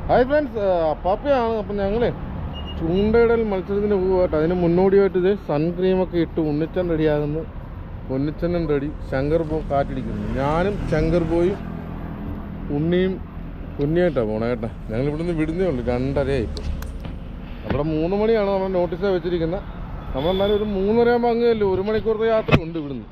Hi friends, അപ്പാപ്പയാണ്. അപ്പം ഞങ്ങൾ ചൂണ്ടയിടൽ മത്സരത്തിന് പോകട്ടെ. അതിന് മുന്നോടിയായിട്ട് ഇത് സൺക്രീമൊക്കെ ഇട്ട് ഉണ്ണിച്ചൻ റെഡിയാകുന്നു. പൊന്നിച്ചനും റെഡി. ശങ്കർ ബോ കാറ്റടിക്കുന്നു. ഞാനും ശങ്കർ ബോയും ഉണ്ണിയും കുഞ്ഞായിട്ടാണ് പോണേ കേട്ടോ. ഞങ്ങൾ ഇവിടുന്ന് വിടുന്നേ ഉള്ളൂ. 2:30 ഇപ്പോൾ. അവിടെ 3 മണിയാണ് നമ്മൾ നോട്ടീസാണ് വെച്ചിരിക്കുന്നത്. നമ്മളെന്നാലും ഒരു 3:30 ആകുമ്പോൾ അങ്ങനെയല്ലോ, 1 മണിക്കൂറത്തെ യാത്ര ഉണ്ട് ഇവിടുന്ന്.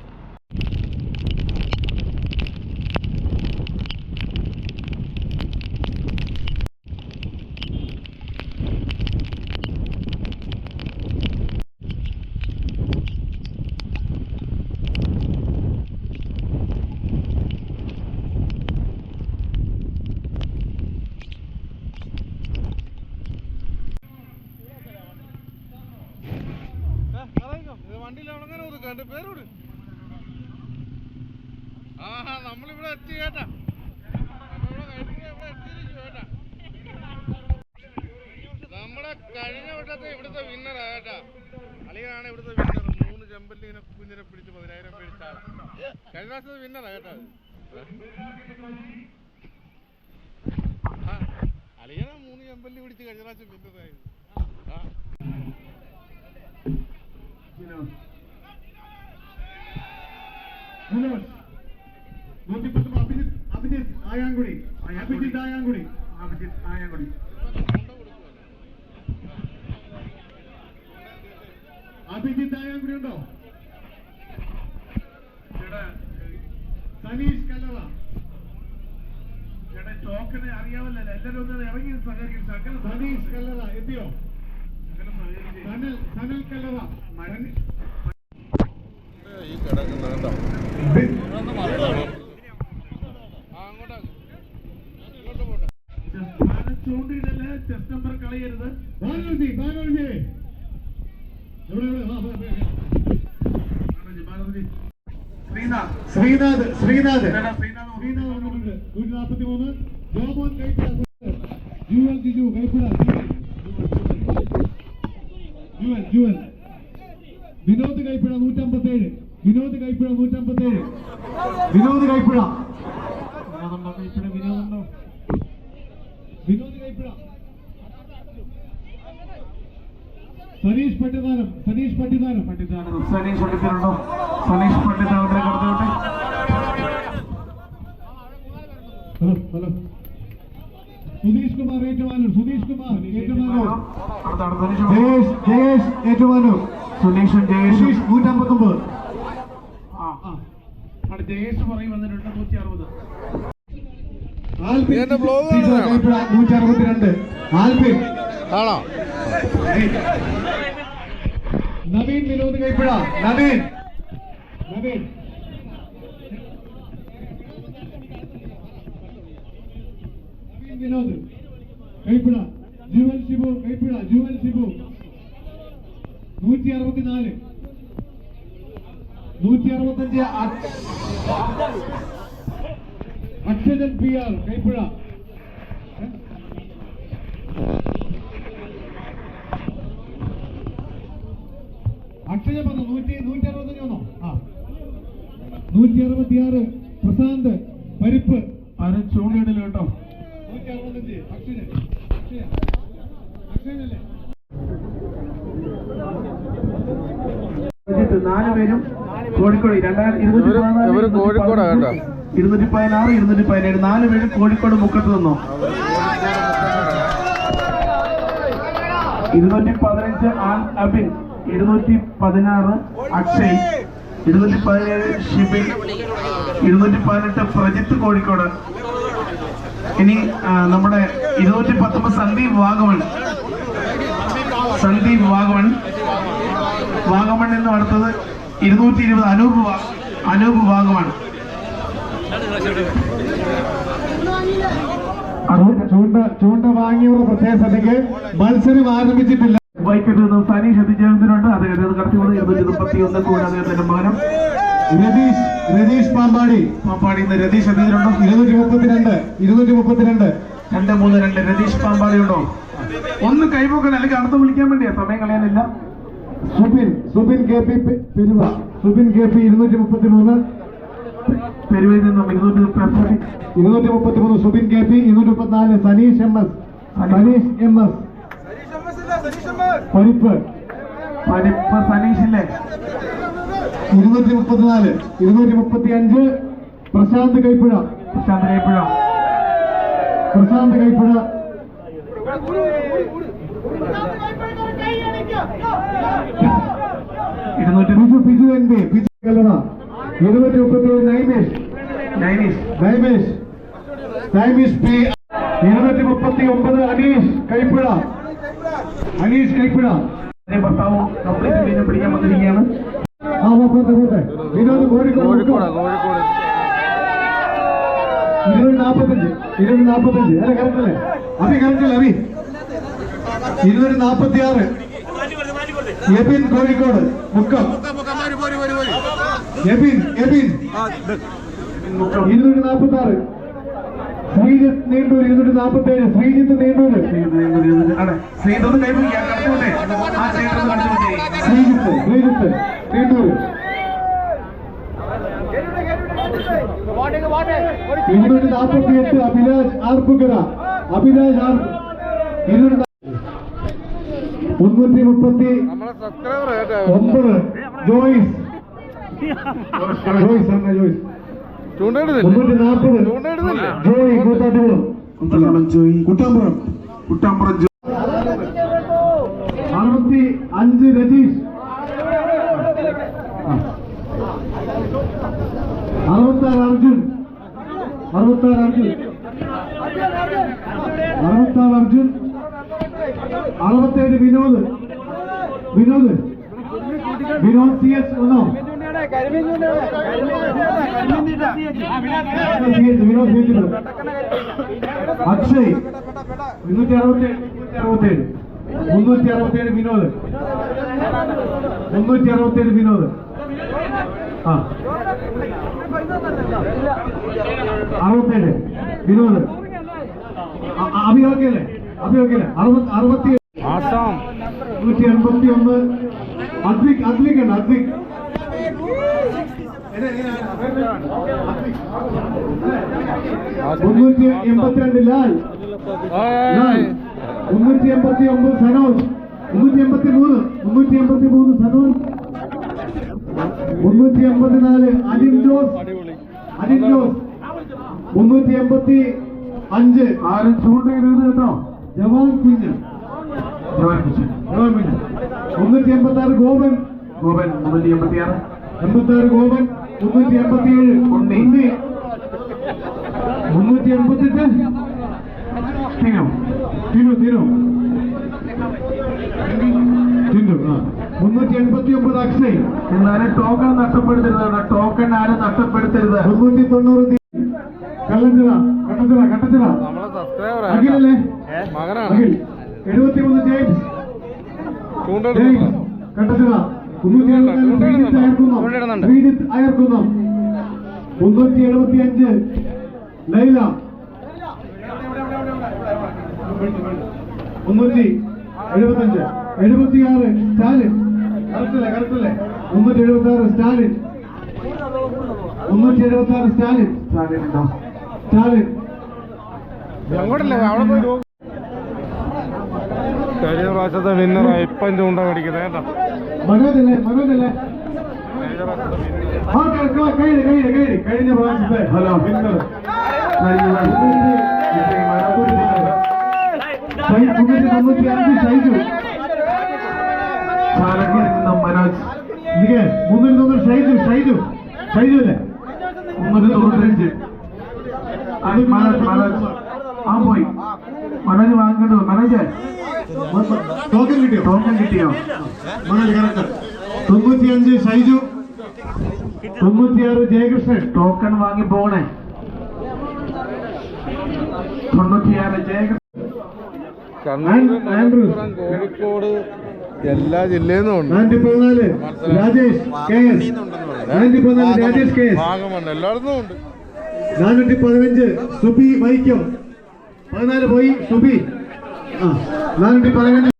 നമ്മളിവിടെ എത്തി കേട്ടാ. നമ്മുടെ കഴിഞ്ഞ വട്ടത്തെ ഇവിടുത്തെ വിന്നറാ കേട്ടാ. അളിയാണ് ഇവിടുത്തെ വിന്നർ. 3 ചെമ്പല്ലിനെ കുഞ്ഞിനെ പിടിച്ച് 10,000 പിടിച്ചാണ് കഴിഞ്ഞ പ്രാവശ്യത്തെ വിന്നറാ കേട്ടാ. അളിയനാ 3 ചെമ്പല്ലി പിടിച്ച് കഴിഞ്ഞ പ്രാവശ്യം വിന്നറായത്. അഭിജിത്ത് ആയാങ്കുടി ഉണ്ടോ? സനീഷ് കല്ലറ ചേട്ടാ. ടോക്കനെ അറിയാമല്ലോ, എല്ലാവരും ഒന്ന് ഇറങ്ങി സഹകരിക്കും. സനീഷ് കല്ലറ എത്തിയോ? സനൽ കല്ലറ ഈ കിടക്കുന്ന ചൂണ്ടിയിടല്. ചെസ് നമ്പർ കളയരുത്. ശ്രീനാഥ് 143. ജോമോൻ കൈപ്പിട. ജുവൽ ജിജു കൈപ്പിട. ജുവൽ വിനോദ് കൈപ്പിട 157. വിനോദ് കൈപ്പിട സനീഷ് പട്ടിദാനം. സനീഷ് പട്ടിദാരനുണ്ടോ? സനീഷ് പട്ടിദാരത്തെ കടത്തോട്ടെ. ഹലോ സുധീഷ് കുമാർ ഏറ്റുമാനൂർ. ജയേഷ് ഏറ്റുമാനൂർ. ജയേഷ് 159. ജയേഷ് പറയും വന്നിട്ടുണ്ട് 160. 162. ആൽബിൻ ആണോ? നവീൻ വിനോദ് കൈപ്പിഴ. നവീൻ വിനോദ് കൈപ്പിഴ. ജുവൽ ഷിബു കൈപ്പിഴ. 164. 165. അക്ഷരൻ PR കൈപ്പിഴ. അക്ഷയം വന്നു. 165 വന്നോ? 166. പ്രശാന്ത് പരിപ്പ്. ചൂണ്ടിയിടല് കേട്ടോ. 165 അക്ഷയനല്ലേ? 4 പേരും കോഴിക്കോട്. 216, 217. 4 പേരും കോഴിക്കോട് മുക്കത്ത് നിന്നോ. 215 അബിൻ. 216 അക്ഷയ്. 217 ഷിബിൻ. 218 പ്രജിത്ത് കോഴിക്കോട്. ഇനി നമ്മുടെ 219 സന്ദീപ് വാഗമൺ എന്ന് അടുത്തത് 220 അനൂപ് വാഗമൺ. ചൂണ്ട വാങ്ങിയവരുടെ പ്രത്യേക ശ്രദ്ധയ്ക്ക് മത്സരം ആരംഭിച്ചിട്ടില്ല. വൈക്കത്ത് നിന്ന് സനീഷ് എത്തിച്ചേർന്നിട്ടുണ്ട്. അദ്ദേഹത്തെ കടത്തി വന്ന് 231 കൂടെ അദ്ദേഹത്തിന്റെ മകനം രതീഷ് പാമ്പാടി. രതീഷ് എത്തിയിട്ടുണ്ടോ? 232. 232 രതീഷ് പാമ്പാടി ഉണ്ടോ? ഒന്ന് കൈപോക്കൽ, അല്ലെങ്കിൽ അടുത്ത് വിളിക്കാൻ വേണ്ടിയാ, സമയം കളയാനില്ല. സുബിൻ KP പെരുവ. 233. പെരുവയിൽ നിന്നും 233 Subin KP. 234 Saneesh MS. Saneesh MS പരിപ്പ് സനീഷില്ലേ 234 235 പ്രശാന്ത് കൈപ്പുഴ 200 ബിജു NB ബിജു കല്ലറ 237 നൈമേഷ് P 239 അനീഷ് കൈപ്പുഴ ഭർത്താവ് കംപ്ലീറ്റ് പിടിക്കാൻ വന്നിരിക്കുകയാണ്. വിനോദ് കോഴിക്കോട് 245 അല്ല കറക്റ്റല്ലേ അഭി കറക്റ്റല്ലേ അഭി 246 എബിൻ കോഴിക്കോട് മുക്കം എബിൻ 246 ശ്രീജിത്ത് നീണ്ടൂർ 247 ശ്രീജിത്ത് നീണ്ടൂർ ശ്രീജിത്ത് നീണ്ടൂർ 248 അഭിലാഷ് ആർപ്പുകര 339 ജോയ്സ് 340 ജോയ് കൂത്താട്ടുകുളം കുട്ടാമ്പുറം 65 രജീഷ് 66 അർജുൻ 67 വിനോദ് CS ഒന്നോ അക്ഷയ് 367 വിനോദ് 367 വിനോദ് 67 വിനോദ് അഭിയോഗ്യല്ലേ 67 ആസാം 181 അദ്വിക് 382 ലാൽ 389 സനോജ് 383 സനോജ് 384 അജിൻ ജോസ് 385 ആരും ചൂണ്ടരുത് കേട്ടോ ജവാൻ കുഞ്ഞ് 386 ഗോപൻ 386 ഗോപൻ 387 ഉണ്ണി 388 തിരു 389 അക്ഷയ് എന്നാലും ടോക്കൺ നഷ്ടപ്പെടുത്തരുത് ആരും നഷ്ടപ്പെടുത്തരുത് 390 കട്ടച്ചിറ അഖിലല്ലേ അഖിൽ 73 ജെയിംസ് കട്ടച്ചിറ 375 അയർക്കുന്നം 375 ലൈല 376 സ്റ്റാലിൻ കറക്റ്റല്ലേ 376 സ്റ്റാലിൻ കഴിഞ്ഞ പ്രാവശ്യത്തെ വിന്നർ ഇപ്പം ചൂണ്ട കടിക്കുന്നത് കേട്ടോ മനോജല്ലേ കഴിഞ്ഞ പ്രാവശ്യത്തെ ഹലോ വിന്നർ 395 ഷൈജു മനോജ് 390 ഷൈജു അല്ലേ 395 മനോജ് ആ പോയി മനോജ് വാങ്ങേണ്ടത് മനോജ് ടോക്കൺ കിട്ടിയോ മനോജ് കറക്റ്റ് 95 ഷൈജു 96 ജയകൃഷ്ണൻ ടോക്കൺ വാങ്ങി പോണേ 96 ജയകൃഷ്ണൻ കോഴിക്കോട് എല്ലാ ജില്ലയിൽ നിന്നും 414 രാജേഷ് KS വാഗമൺ എല്ലായിടത്തും ഉണ്ട് 415 സുബി വൈക്കം 14 പോയി സുബി 415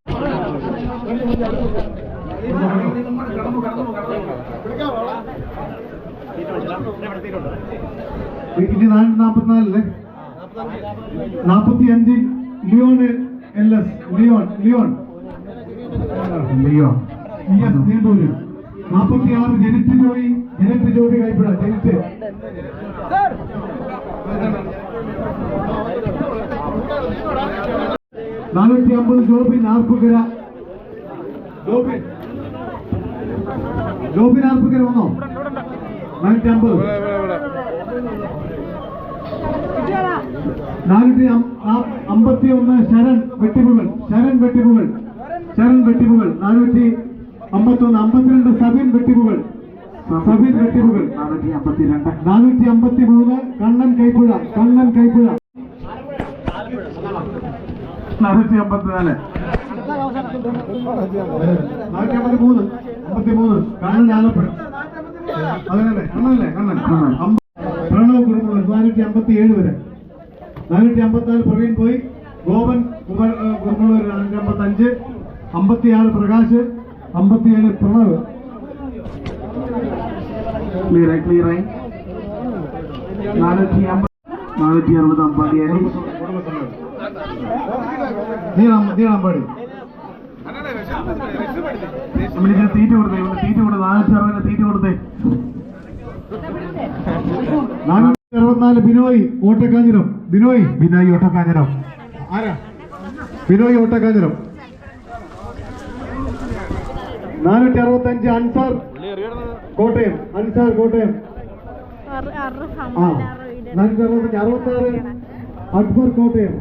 444 45 ലിയോണ് LS ലിയോൺ ലിയോൺ ലിയോൺ ES നീണ്ടൂര് 46 ജനിറ്റ് ജോബി കൈപ്പിട ജനിറ്റ് 450 ജോബിൻ ആർപ്പുകര ജോബിൻ ആർപ്പുകര വന്നോ 450 451 ശരൺ വെട്ടിപ്പുകൾ 451 52 സബിൻ വെട്ടിപ്പുകൾ 453 കണ്ണൻ കൈപ്പുഴ 454 കണ്ണൻ ആലപ്പുഴ അങ്ങനല്ലേ കണ്ണൻ പ്രണവ് കുറുമുള്ള 457 വരെ 454 പ്രവീൺ പോയി ഗോപൻ കുറുമുള്ളൂർ 455 56 പ്രകാശ് 57 പ്രണവ് ക്ലിയറായി 460 അമ്പാടിയായി നീളാമ്പാടി തീറ്റ കൊടുത്തേ 460 തീറ്റ കൊടുത്തേ 464 ബിനോയ് ഓട്ടക്കാഞ്ഞിരം ബിനോയ് ഓട്ടക്കാഞ്ഞിരം ആരാ ബിനോയ് ഓട്ടക്കാഞ്ഞിരം 465 അൻസാർ കോട്ടയം ആ 465 Akbar Kottayam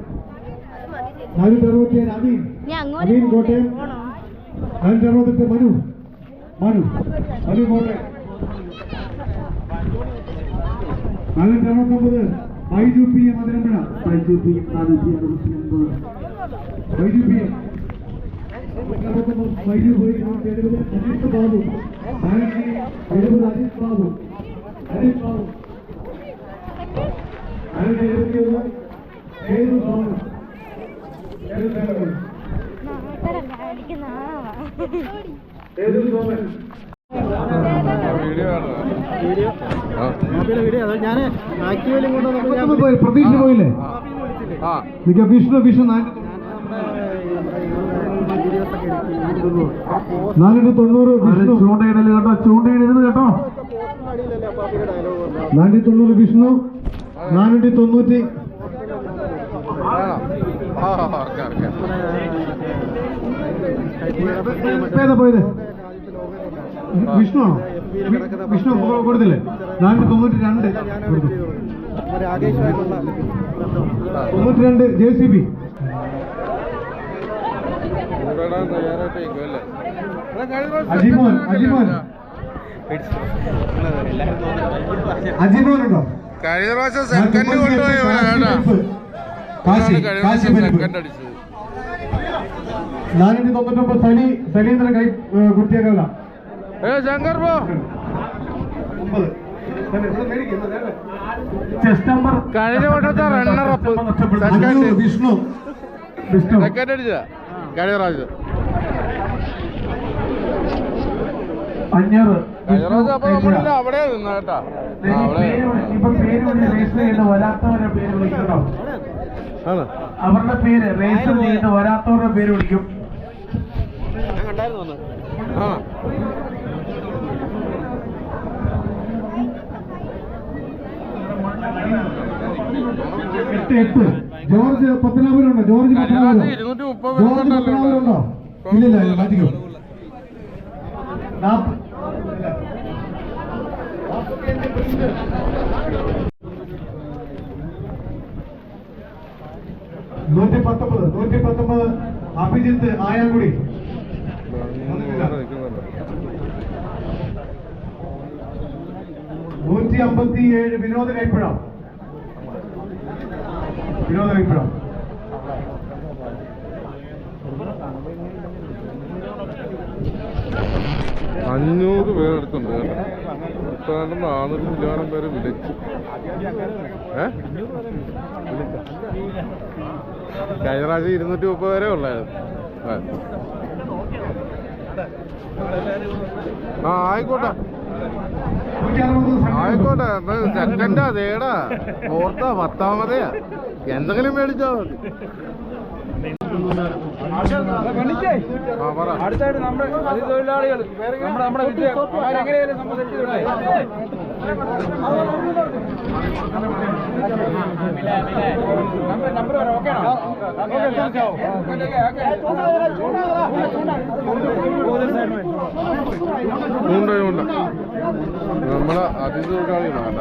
467 Ameen Kottayam 468 Manu Kottayam 469 Baiju P M Athirampuzha Baiju P M 469 Baiju പോയി 470 അജിത് ബാബു 470 അജിത് ബാബു 471 ഏതു സോമൻ പ്രതീക്ഷ പോയില്ലേ വിഷ്ണു 490 ചൂണ്ടയിടല് കേട്ടോ ചൂണ്ടയിടരുത് കേട്ടോ 490 വിഷ്ണു 490 പോയത് വിഷ്ണു ആണോ വിഷ്ണു കൊടുത്തില്ലേ 492 92 JCB അജിമോൻ ഉണ്ടോ കഴിഞ്ഞ പ്രാവശ്യം സെക്കൻഡ് കൊണ്ടുപോയി കാശി 499 സലീന്ദ്ര കൈ കുട്ടിയകല ശങ്കർ പോ കഴിഞ്ഞ വർഷത്തെ റണ്ണറപ്പ് വിഷ്ണു സെക്കൻഡ് അടിച്ച കഴിഞ്ഞ പ്രാവശ്യം കഴിഞ്ഞ പ്രാവശ്യം അപ്പൊ നമ്മളില്ല അവിടെ നിന്ന കേട്ടാ വരാത്തവരുടെ പേര് വിളിക്കട്ടോ അവരുടെ പേര് റേസ് ചെയ്ത് വരാത്തവരുടെ പേര് വിളിക്കും എട്ട് ജോർജ് പത്തനാപുരമുണ്ടോ ജോർജ് പത്തനാപുരമുണ്ടോ ഇല്ലില്ല മാറ്റിക്കോ 119 അഭിജിത്ത് ആയാങ്കുടി 157 വിനോദ കൈപ്പുഴ 500 പേരെടുത്തുണ്ട് ഇപ്പൊ 400 ശതമാനം പേര് വിളിച്ചു കഴിഞ്ഞ പ്രാവശ്യം 230 വരെ ഉള്ളായിരുന്നു ആയിക്കോട്ടെ സെക്കൻഡാ തേടാ ഫോർത്താ 10ാമതെയാ എന്തെങ്കിലും മേടിച്ചാ മതി അടുത്തായിട്ട് നമ്മുടെ അതിഥിതൊഴിലാളികൾ നമ്മുടെ വിജയം അവരെങ്ങനെയാലും നമ്മൾ സെറ്റ് നമ്പർ വരാം. ഓക്കെയാണോ? ചൂണ്ടയുണ്ട് നമ്മളെ അതിഥിതൊഴിലാളികളാണ്.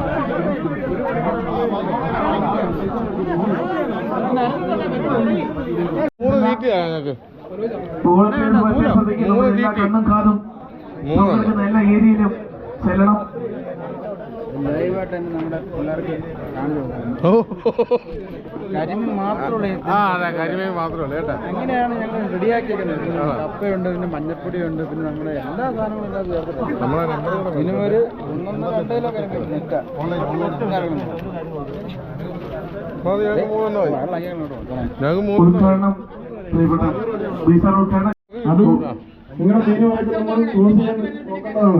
മൂന്ന് തീറ്റയാണ് ഞങ്ങൾക്ക്. കണ്ണും കാതും എല്ലാ ഏരിയയിലും ചെല്ലണം. ലൈവായിട്ട് തന്നെ നമ്മുടെ പിള്ളേർക്ക് കാണിച്ചു കരിമീൻ മാത്രമുള്ള അതെ, കരിമീൻ മാത്രമല്ല കേട്ടാ. എങ്ങനെയാണ് ഞങ്ങൾ റെഡിയാക്കിയിരിക്കുന്നത്? കപ്പയുണ്ട്, പിന്നെ മഞ്ഞപ്പൊടിയുണ്ട്, പിന്നെ നമ്മുടെ എല്ലാ സാധനങ്ങളും ഇതിനകത്ത് ചേർത്തിട്ടുണ്ട്. നമ്മളെ നമ്പർ മിനിമം ഒരു 1.5 കിലോ കരിമീൻ നെറ്റ ഞങ്ങൾക്ക് ഉദ്ഘാടനം പ്രിയപ്പെട്ട ബീസാർ ഉദ്ഘാടനം അത് നിങ്ങളുടെ തീരുമാനമായിട്ട് നമ്മൾ ക്ലോസ് ചെയ്യാൻ നോക്കേണ്ടതാണ്.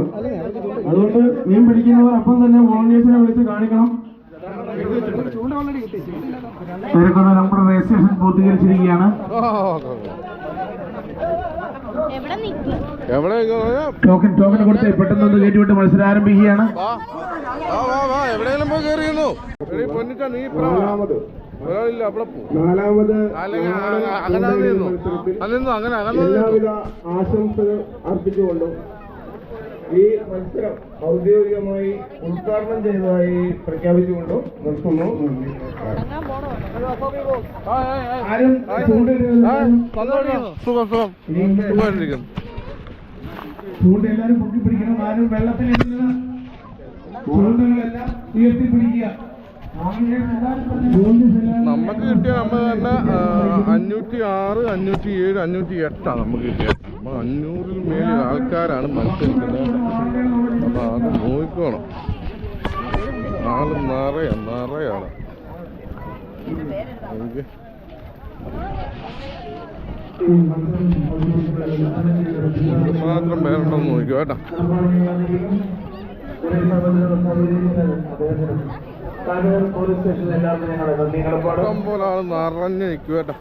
അതുകൊണ്ട് മീൻ പിടിക്കുന്നവർ അപ്പം തന്നെ വോളണ്ടിയേഴ്സിനെ വിളിച്ച് കാണിക്കണം. തിരക്കുന്ന നമ്മുടെ രജിസ്ട്രേഷൻ പൂർത്തീകരിച്ചിരിക്കുകയാണ്. ടോക്കൺ കൊടുത്ത് പെട്ടെന്ന് കയറ്റിവിട്ട് മത്സരം ആരംഭിക്കുകയാണ്. എവിടെയെങ്കിലും പോയി കയറിയുന്നു. നീ ഒരാളില്ല, അവിടെ നാലാമത് അങ്ങനെ എല്ലാവിധ ആശംസകൾ അർപ്പിച്ചുകൊണ്ടും ഈ മത്സരം ഔദ്യോഗികമായി ഉദ്ഘാടനം ചെയ്തതായി പ്രഖ്യാപിച്ചുകൊണ്ടും നിർത്തുന്നു. ആരും ചൂണ്ട എല്ലാവരും പൊക്കിപ്പിടിക്കണം. ആരും വെള്ളത്തിൽ ചൂണ്ടകളെല്ലാം ഉയർത്തിപ്പിടിക്കുക. നമുക്ക് കിട്ടിയ നമ്മൾ തന്നെ 506, 507, 508 നമുക്ക് കിട്ടിയത്. നമ്മൾ 500-ൽ മേലിൽ ആൾക്കാരാണ് മത്സരിക്കുന്നത്. അപ്പൊ അത് നോക്കണം. ആള് നിറയാണ്. എനിക്ക് മാത്രം പേരുണ്ടോ നോക്കുക കേട്ടോ. ഇഷ്ടം പോലെ ആള് നിറഞ്ഞ് നിൽക്കുക കേട്ടോ.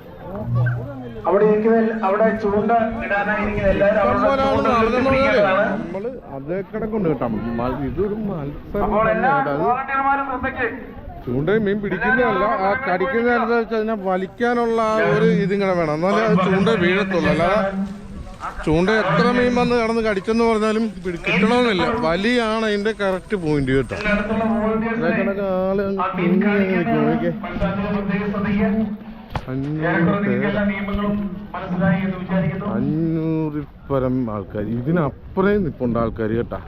അവിടെ ചൂണ്ട നമ്മള് അതേ കിടക്കൊണ്ട് കേട്ടോ. ഇതൊരു മത്സരം തന്നെയാണ്. ചൂണ്ടയും മീൻ പിടിക്കുന്നതല്ല, ആ കടിക്കുന്നതനുസരിച്ച് അതിനെ വലിക്കാനുള്ള ആ ഒരു ഇതിങ്ങനെ വേണം, എന്നാലേ അത് ചൂണ്ട വീഴത്തുള്ളൂ. അല്ലാതെ ചൂണ്ട എത്ര മീൻ വന്ന് കിടന്ന് കടിച്ചെന്ന് പറഞ്ഞാലും കിട്ടണമെന്നില്ല. വലിയാണ് അതിന്റെ കറക്റ്റ് പോയിന്റ് കേട്ടോ. അതേ കണക്ക് ആള് നോക്കിയേ, 500 പരം ആൾക്കാർ, ഇതിനപ്പുറം നിപ്പുണ്ട് ആൾക്കാർ കേട്ടാ.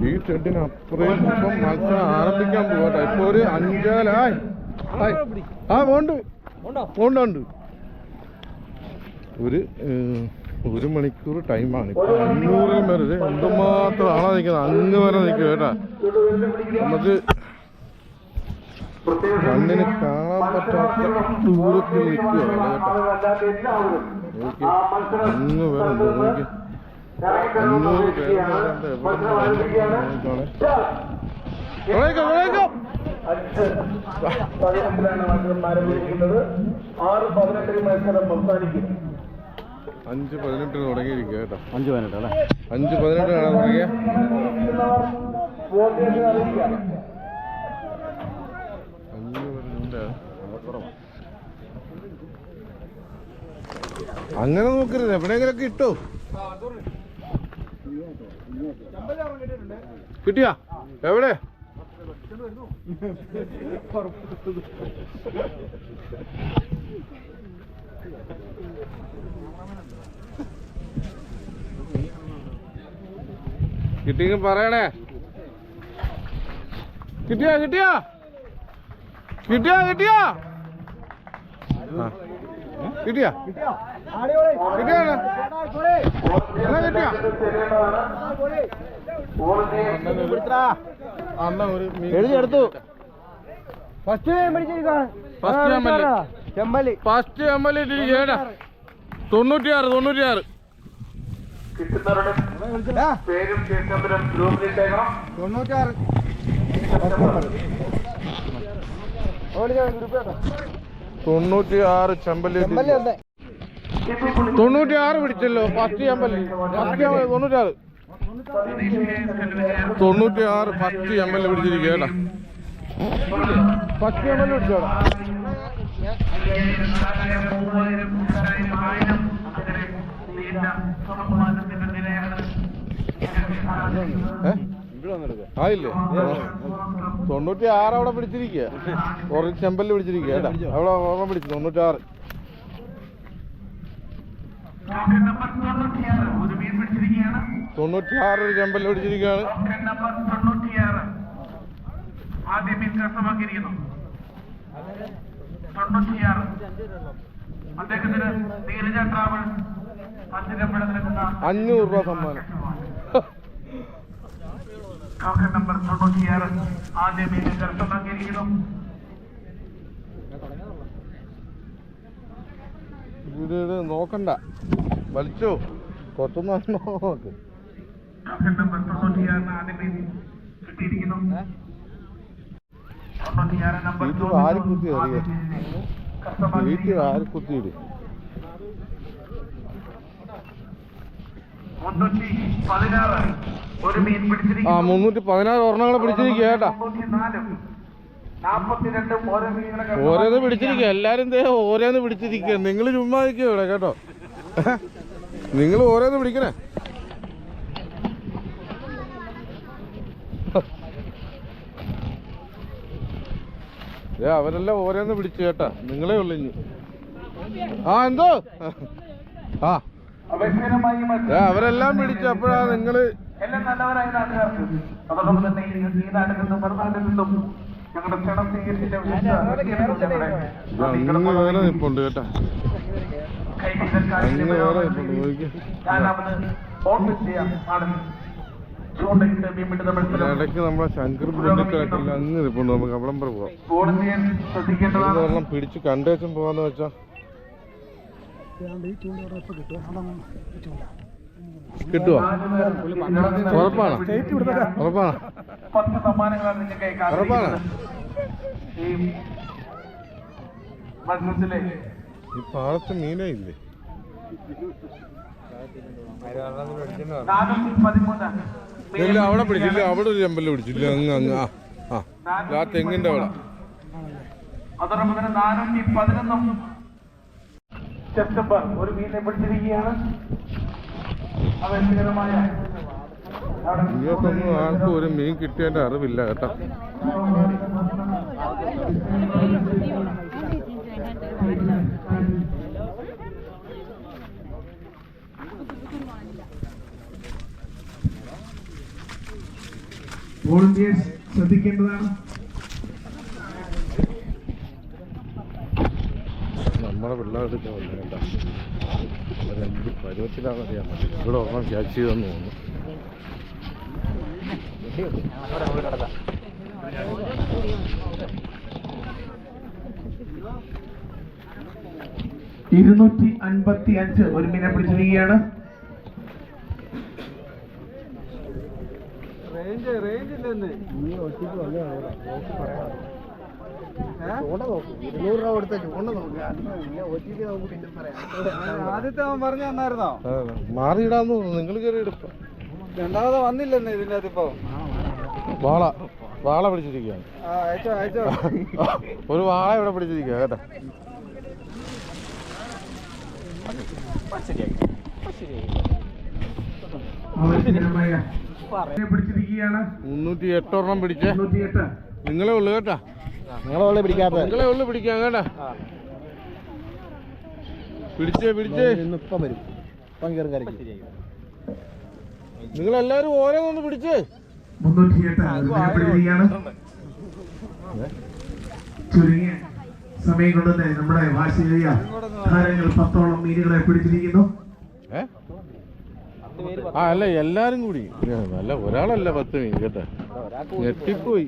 ഈ ഷെഡിനപ്പുറം ഇപ്പം മത്സരം ആരംഭിക്കാൻ പോകട്ടെ. ഇപ്പൊ ഒരു 5-ആയി. ഉണ്ട്. ഒരു മണിക്കൂർ ടൈമാണ് ഇപ്പൊ. 500-ൽ മേലെ എന്തുമാത്രം ആളാ നിൽക്കുന്നത്. അങ്ങ് വരെ നിൽക്കുക കേട്ടാ. നമുക്ക് കണ്ണിന് കാണാൻ പറ്റാത്ത ദൂരത്തിൽ നിൽക്കുക കേട്ടോ. അങ്ങ് വരെ ഉണ്ട്. നോക്കി 500 പേരുണ്ട്. ആരംഭിക്കുന്നത് 6:18 മത്സരം അവസാനിക്കും. 5:18 തുടങ്ങിയിരിക്കുക കേട്ടോ. 5:18 അല്ലേ? 5:18 ആണ് തുടങ്ങിയ. അങ്ങനെ നോക്കരുത്, എവിടെയെങ്കിലൊക്കെ ഇട്ടോ. കിട്ടിയാ? എവിടെ? കിട്ടിയെങ്കിൽ പറയണേ. കിട്ടിയാ? കിട്ടിയാ? എഴുതിയെടുത്തു. ഫസ്റ്റ് എം എൽ ഇട്ടിരിക്കേടാ. 96. കിട്ടുന്നവരുടെ പേരും സ്റ്റേറ്റ് നമ്പറും ഗ്രൂപ്പിലിട്ടേക്കണം. 96 ചെമ്പല്ലി 96 പിടിച്ചല്ലോ. ഫസ്റ്റ് ചെമ്പല്ലി 96 ഫസ്റ്റ് ചെമ്പല്ലി പിടിച്ചിരിക്കുക കേട്ടാ. ഫസ്റ്റ് ചെമ്പല്ലി പിടിച്ചോടാ. ആയില്ലേ? 96 അവിടെ പിടിച്ചിരിക്കുക. കുറച്ച് ചെമ്പല്ലി പിടിച്ചിരിക്കുക കേട്ടാ. അവിടെ ഓർമ്മ പിടിച്ചു 96. തൊണ്ണൂറ്റിയാറ് ഒരു ചെമ്പല്ലി പിടിച്ചിരിക്കുകയാണ്. ആദ്യം മീൻ കരസ്ഥമാക്കിയിരിക്കുന്നു. 96 അദ്ദേഹത്തിന് നീരജ ട്രാവൽസ് 500 രൂപ സമ്മാനം. ടോക്കൺ നമ്പർ 96 ആദ്യം മീൻ കരസ്ഥമാക്കിയിരിക്കുന്നു. ഇത് നോക്കണ്ട, വലിച്ചോ കൊത്തുന്ന നോക്ക്. ടോക്കൺ നമ്പർ 96 ആദ്യം മീൻ കിട്ടിയിരിക്കുന്നു. 96 നമ്പർ വീട്ടിൽ ആര് കുത്തി അറിയാം, വീട്ടിൽ ആര് കുത്തിയിട്. 316 ഒരു മീൻ പിടിച്ചിരിക്കുന്നു. 316 ഒരെണ്ണങ്ങളെ പിടിച്ചിരിക്കുക കേട്ടാ. 42 ഓരോ മീനുകളെ ഓരോന്ന് പിടിച്ചിരിക്കുക. എല്ലാരും ഓരോന്ന് പിടിച്ചിരിക്കുക. നിങ്ങൾ ചുമ്മാ നിൽക്കുക ഇവിടെ കേട്ടോ. നിങ്ങൾ ഓരോന്ന് പിടിക്കണേ. അവരെല്ലാം ഓരോന്ന് പിടിച്ചു കേട്ടാ. നിങ്ങളേ ഉള്ളു ഇനി. എന്തോ അവരെല്ലാം പിടിച്ചു. അപ്പോഴാ നിങ്ങള് എല്ലാം നല്ലവരായ നാട്ടുകാർക്ക് അതോടൊപ്പം തന്നെ ഈ നാട്ടിൽ നിന്നും മറുനാട്ടിൽ നിന്നും ഞങ്ങളുടെ ക്ഷണം സ്വീകരിച്ചിട്ട് അങ്ങ് വേറെ നിപ്പുണ്ട് കേട്ടാ. അങ്ങ് വേറെ നിപ്പുണ്ട് നോക്കിയ. ഇടയ്ക്ക് നമ്മളെ ശങ്കർ ബന്ധുക്കളായിട്ടില്ല അങ്ങ് നിപ്പുണ്ട്. നമുക്ക് അവിടം വരെ പോവാം. ഒരെണ്ണം പിടിച്ച് കണ്ടേച്ചും പോവാന്ന് വെച്ചാ കിട്ടുവോ? ഉറപ്പാണ്? ഉറപ്പാണ്? 10 സമ്മാനങ്ങളാണ് നിങ്ങൾക്ക് ഉറപ്പാണ്? ഈ മത്സരത്തിലെ ഈ പാടത്ത് മീനേ ഇല്ലേ? 413 ഇല്ല, അവിടെ പിടിച്ചില്ല. അവിടെ ഒരു ചെമ്പല് പിടിച്ചില്ല. അങ്ങ് ആ തെങ്ങിന്റെ അവിടെ. അതോടൊപ്പം തന്നെ 411 സെപ്റ്റംബർ ഒരു മീനെ പിടിച്ചിരിക്കുകയാണ്. അപേക്ഷകരമായ ഇങ്ങോട്ടൊന്നും ആർക്കും ഒരു മീൻ കിട്ടിയതിന്റെ അറിവില്ല കേട്ടോ. വോളണ്ടിയേഴ്സ് ശ്രദ്ധിക്കേണ്ടതാണ്. നമ്മുടെ പിള്ളേർക്ക് വേണ്ട എന്ത് പരുവത്തിലാണെന്നറിയാൻ മതി. ഇവിടെ ഒരെണ്ണം ക്യാച്ച് ചെയ്തെന്ന് തോന്നുന്നു. $255 ഒരു മീനെ പിടിച്ചിരിക്കുകയാണ്. ആദ്യത്തെ അവൻ പറഞ്ഞു തന്നായിരുന്നോ? മാറിയിടാന്ന് തോന്നുന്നു. നിങ്ങൾ കയറി എടുക്കാം. രണ്ടാമത് വന്നില്ലെന്ന് ഇതിന്റെ അകത്ത് ഇപ്പൊ വാള പിടിച്ചിരിക്കുകയാണ്. അയച്ചോ ഒരു വാള ഇവിടെ പിടിച്ചിരിക്കുക കേട്ടോ. പിടിച്ചിരിക്കുകയാണ്. 308 ഒരെണ്ണം പിടിച്ചേ. 308 നിങ്ങളെ ഉള്ളു കേട്ടാ. നിങ്ങളെ ഉള്ളു പിടിക്കാം കേട്ടാ. പിടിച്ചേ ഇപ്പം വരും. നിങ്ങളെല്ലാരും ഓരോന്നൊന്ന് പിടിച്ചേ. 308 പിടിച്ചിരിക്കുകയാണ്. ചുരുങ്ങിയ സമയം കൊണ്ട് തന്നെ നമ്മുടെ വാശിയേറിയ താരങ്ങൾ 10ഓളം മീനുകളെ പിടിച്ചിരിക്കുന്നു. അല്ല എല്ലാരും കൂടി അല്ല, ഒരാളല്ല 10 മീൻ കേട്ടാ. ഞെട്ടിപ്പോയി.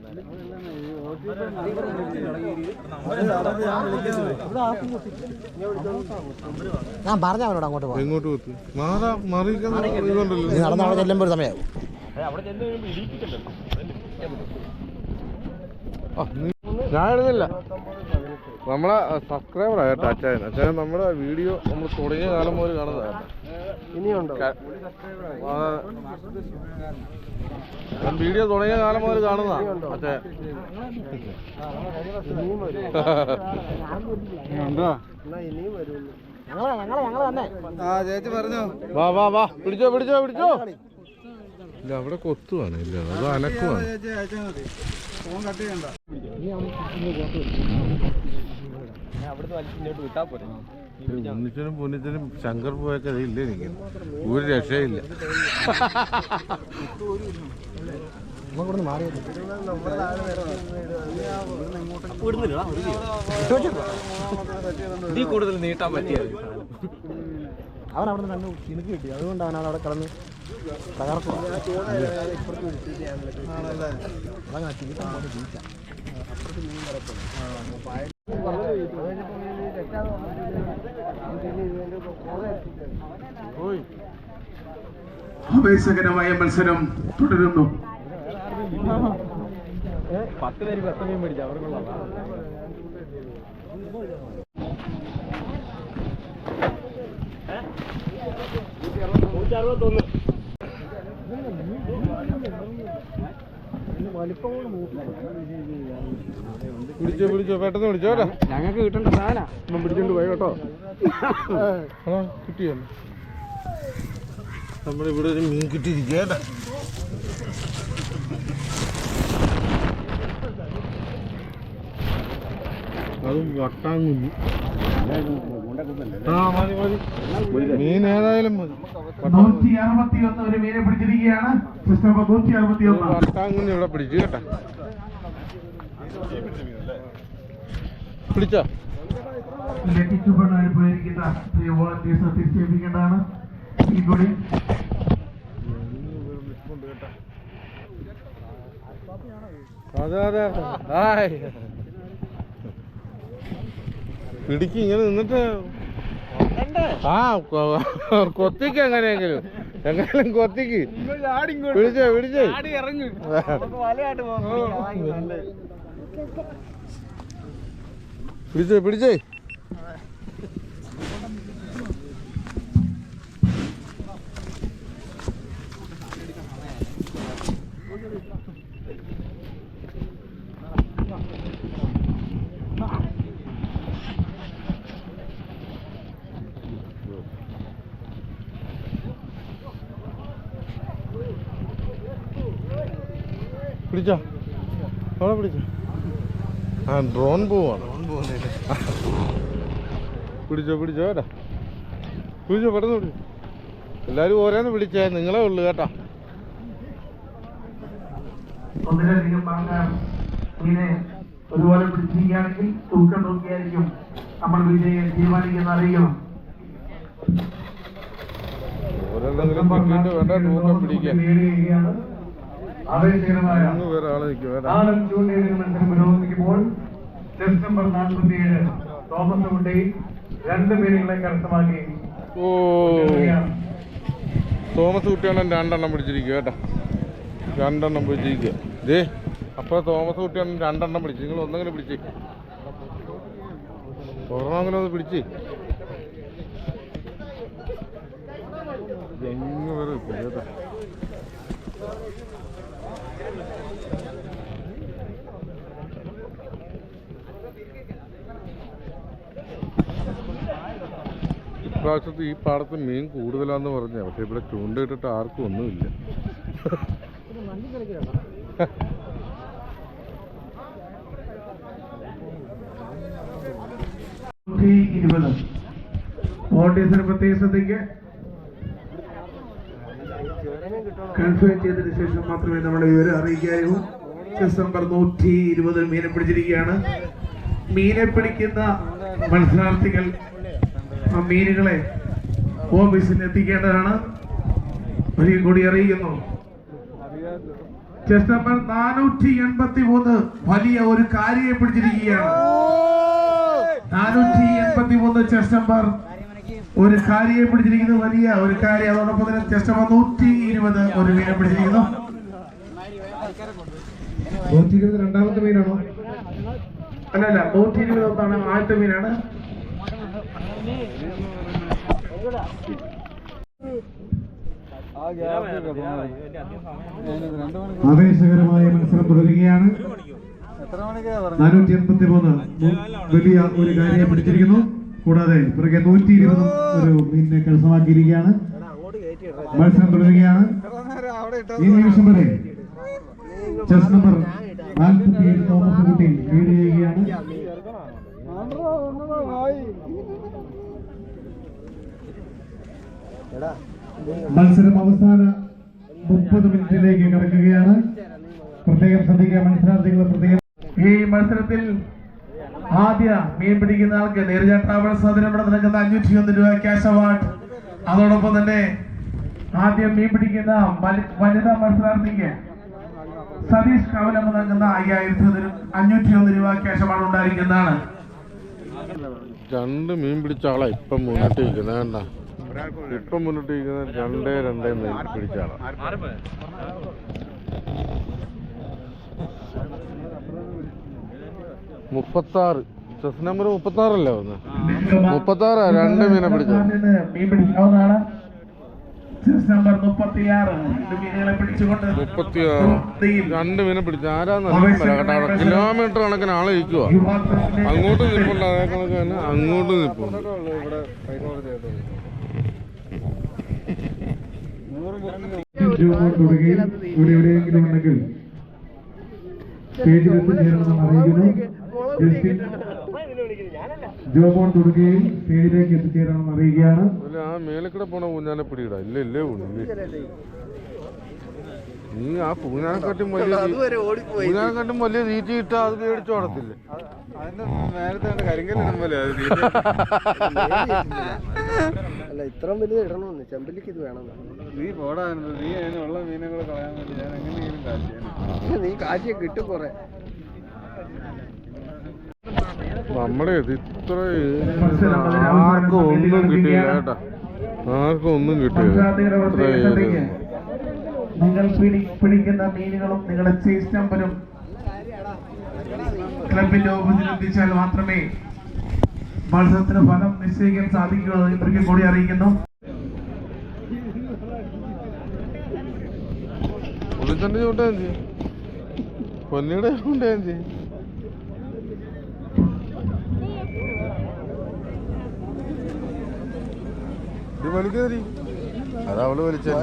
ഞാൻ പറഞ്ഞ അവനോട് അങ്ങോട്ട് പോകാം. എങ്ങോട്ട് കുത്തി മറിയിക്കാൻ ഇതുണ്ടല്ലോ. നീ നടന്ന് അവിടെ ചെല്ലുമ്പോൾ ഒരു സമയമാകും. ഞാൻ എഴുന്നില്ല. നമ്മളെ സബ്സ്ക്രൈബറാ കേട്ടോ അച്ചായൻ. അച്ചായൻ നമ്മുടെ വീഡിയോ നമ്മൾ തുടങ്ങിയ കാലം മുതൽ കാണുന്നതാണ്. ഇനിയുണ്ടോ? വീഡിയോ തുടങ്ങിയ കാലം മുതൽ കാണുന്നതാണ് അച്ചായൻ. ഞങ്ങള് തന്നെ. ചേച്ചി പറഞ്ഞോ. വാ വാ വാ, പിടിച്ചോ പിടിച്ചോ പിടിച്ചോ. ഇല്ല അവിടെ കൊത്തുവാണ്. ഇല്ല അത് അനക്കുവാണ്. ഫോൺ കട്ട് ചെയ്യണ്ട. ഉണ്ണിച്ചനും പൊന്നിച്ചനും ശങ്കർ പോയൊക്കെ ഇല്ല. എനിക്ക് ഒരു രക്ഷയില്ല. കൂടുതൽ നീട്ടാൻ പറ്റിയത് അവൻ അവിടെ നിന്ന് തന്നെ ചിനുക്ക് കിട്ടി. അതുകൊണ്ടാണ് അവൻ അവിടെ കിടന്ന് തകർക്കുക. ആവേശകരമായ മത്സരം തുടരുന്നു. 10 പേര് 10 മീൻ പിടിച്ചു അവർക്കുള്ള. പിടിച്ചോ പിടിച്ചോ പെട്ടെന്ന് പിടിച്ചോ. ഞങ്ങൾക്ക് കിട്ടേണ്ട സാധനം ഇപ്പം പിടിച്ചോണ്ട് പോയി കേട്ടോ. കിട്ടിയല്ലോ. നമ്മളിവിടെ ഒരു മീൻ കിട്ടിയിരിക്കുക. അതും വട്ടാങ്കുഞ്ഞ്. മതി മതി. മീൻ ഏതായാലും മതി. 161 ഒരു മീനെ പിടിച്ചിരിക്കുകയാണ്. സിസ്റ്റർ 161 വട്ടാങ്കുഞ്ഞ് ഇവിടെ പിടിച്ചു കേട്ടാ. പിടിച്ചോ. ലക്കിച്ചുപെടാൻ പോയിരിക്കുന്ന പ്രിയ വോളണ്ടിയേഴ്സ് തിരിച്ചേൽപ്പിക്കേണ്ടതാണ് ഈ കൂടി. അതെ അതെ പിടിക്ക് ഇങ്ങനെ നിന്നിട്ട്. ആ കൊത്തിക്ക് എങ്ങനെയെങ്കിലും കൊത്തിക്ക്. പിടിച്ചേ പിടിച്ചേ. പിടിച്ചേ പിടിച്ചേ. പിടിച്ചോ അവിടെ പിടിച്ചോ. ആ ഡ്രോൺ പോവാണ്. പിടിച്ചോ പിടിച്ചോ കേട്ടാ. പിടിച്ചോ പെട്ടെന്ന് പിടിച്ചോ. എല്ലാവരും ഓരോന്ന് പിടിച്ചേ. നിങ്ങളെ ഉള്ളു കേട്ടാ. ഒന്നിലധികം മീനെ ഒരുപോലെ പിടിച്ചിരിക്കുകയാണെങ്കിൽ തൂക്കം നോക്കിയായിരിക്കും നമ്മൾ വിജയം തീരുമാനിക്കുന്ന അറിയണം. ഓരോന്നെങ്കിലും കിട്ടിയിട്ട് വേണ്ട തൂക്കം പിടിക്കാൻ. ആവേശകരമായ വേറെ ആളെ നിൽക്കും കേട്ടാ. നാടൻ ചൂണ്ടയിടുന്ന മത്സരം പുരോഗമിക്കുമ്പോൾ സെപ്റ്റംബർ 47 തോമസ് കുട്ടി 2 മീനുകളെ കരസ്ഥമാക്കി. ഓ തോമസ് കുട്ടിയാണ് 2 എണ്ണം പിടിച്ചിരിക്കുക കേട്ടാ. 2 എണ്ണം പിടിച്ചിരിക്കുക. ദേ അപ്പോൾ തോമസ് കുട്ടിയാണ് 2 എണ്ണം പിടിച്ചു. നിങ്ങൾ ഒന്നെങ്കിലും പിടിച്ചേ. ഒരെണ്ണമെങ്കിലും ഒന്ന് പിടിച്ചേ. എങ്ങ് വരെ വെക്കും കേട്ടോ. ഇപ്രാവശ്യത്ത് ഈ പാടത്ത് മീൻ കൂടുതലാന്ന് പറഞ്ഞ. പക്ഷെ ഇവിടെ ചൂണ്ടയിട്ടിട്ട് ആർക്കും ഒന്നുമില്ല. വോട്ടേഴ്സിന് പ്രത്യേക ശ്രദ്ധയ്ക്ക് കൺഫേം ചെയ്തതിനു ശേഷം മാത്രമേ നമ്മുടെ വിവരം അറിയിക്കാവൂ. ഡിസംബർ 120 മീനെ പിടിച്ചിരിക്കുകയാണ്. മീനെ പിടിക്കുന്ന മത്സരാർത്ഥികൾ ആ മീനുകളെ ഓഫീസിൽ എത്തിക്കേണ്ടതാണ്. ഒരിക്കൽ കൂടി അറിയിക്കുന്നു. ചെസ് നമ്പർ 483 വലിയ ഒരു കാര്യയെ പിടിച്ചിരിക്കുകയാണ്. 483 ചെസ് നമ്പർ ഒരു കാര്യയെ പിടിച്ചിരിക്കുന്നു, വലിയ ഒരു കാര്യം. അതോടൊപ്പം തന്നെ ചെസ് നമ്പർ 120 ഒരു മീനെ പിടിച്ചിരിക്കുന്നു. 120 രണ്ടാമത്തെ മീനാണോ? അല്ലല്ല, 120 ആദ്യത്തെ മീനാണ്. ആവേശകരമായ മത്സരം തുടരുകയാണ്. 483 വലിയ ഒരു കാര്യം പിടിച്ചിരിക്കുന്നു. കൂടാതെ പിറകെ 120 ഒരു മീനിനെ കരസ്ഥമാക്കിയിരിക്കുകയാണ്. മത്സരം തുടരുകയാണ്. ഈ നിമിഷം വരെ ചെസ് നമ്പർ 47 തോമസ് കുട്ടി ലീഡ് ചെയ്യുകയാണ്. മത്സരം അവസാന 30 മിനിറ്റിലേക്ക് കടക്കുകയാണ്. പ്രത്യേകം ശ്രദ്ധിക്കുക മത്സരാർത്ഥികൾ, പ്രത്യേകം. ഈ മത്സരത്തിൽ ആദ്യ മീൻ പിടിക്കുന്ന ആൾക്ക് നീരജ ട്രാവൽസ് അതിനവിടെ നൽകുന്ന 501 രൂപ ക്യാഷ് അവാർഡ്. അതോടൊപ്പം തന്നെ ആദ്യം മീൻ പിടിക്കുന്ന വനിതാ മത്സരാർത്ഥിക്ക് സതീഷ് കവലം നൽകുന്ന 501 രൂപ ക്യാഷ് അവാർഡ് ഉണ്ടായിരിക്കുന്നതാണ്. 2 മീൻ പിടിച്ച ആളാ ഇപ്പം മുന്നിട്ട് ഇരിക്കുന്നത്. കണ്ട, ഇപ്പം മുന്നിട്ട് ഇരിക്കുന്നത് 2 മീൻ പിടിച്ച ആളാ. ചെസ് നമ്പർ 36 അല്ലേ വന്ന്? 36 2 മീനെ പിടിച്ചത്. മീൻ പിടിക്കാവുന്നതാണ്. ചെസ് നമ്പർ 36 2 മീനുകളെ പിടിച്ചുകൊണ്ട് 2 മീനെ പിടിച്ചു. ആരാന്നറിയില്ല കേട്ടോ. അവിടെ കിലോമീറ്റർ കണക്കിന് ആളെ ഇരിക്കുക. അങ്ങോട്ട് നിൽപ്പുണ്ട്, അതേ കണക്ക് തന്നെ അങ്ങോട്ട് നിൽപ്പുണ്ട്. ഇവിടെ എവിടെയെങ്കിലും ഉണ്ടെങ്കിൽ സ്റ്റേജിൽ എത്തിച്ചേരണമെന്ന് അറിയിക്കുന്നു. ജോബോൺ തൊടുകയും സ്റ്റേജിലേക്ക് എത്തിച്ചേരണമെന്ന് അറിയിക്കുകയാണ്. ആ മേലക്കൂടെ പോണ ഊഞ്ഞാലെ പിടിയിടാ. ഇല്ലേ നീ ആ പൂഞ്ഞാനെക്കാട്ടും വലിയ തീറ്റി ഇട്ടാ അത് മേടിച്ചു കൊടുത്തില്ലേ? നേരത്തെ കരിങ്കല്ലിടും പോലെ അല്ല, ഇത്രയും വലിയ ഇടണമെന്ന് ചെമ്പല്ലിക്ക് ഇത് വേണം. നീ പോടാനുണ്ട്. നീ അതിനുള്ള മീനുകൾ കളയാൻ വേണ്ടി ഞാൻ എങ്ങനെയെങ്കിലും കാശിയാണ്. നീ കാശിയെ കിട്ടും കുറെ. നമ്മുടെ ഇത്ര ആർക്കും ഒന്നും കിട്ടിയില്ല കേട്ടാ. ആർക്കും ഒന്നും കിട്ടിയില്ല. നിങ്ങൾ പിടിക്കുന്ന മീനുകളും നിങ്ങളുടെ ചേസ് നമ്പരും ക്ലബിന്റെ ഓഫീസിൽ എത്തിച്ചാൽ മാത്രമേ മത്സരത്തിന് ഫലം നിശ്ചയിക്കാൻ സാധിക്കുകയുള്ളൂ. ഇവർക്ക് കൂടി അറിയിക്കുന്നു. പുള്ളിത്തന്നെ ചൂട്ടാൻ ചെയ്യും, പൊന്നിയുടെ ചൂട്ടാൻ ചെയ്യും. ഇത് വലിക്കറി അത് അവള് വലിച്ചത്.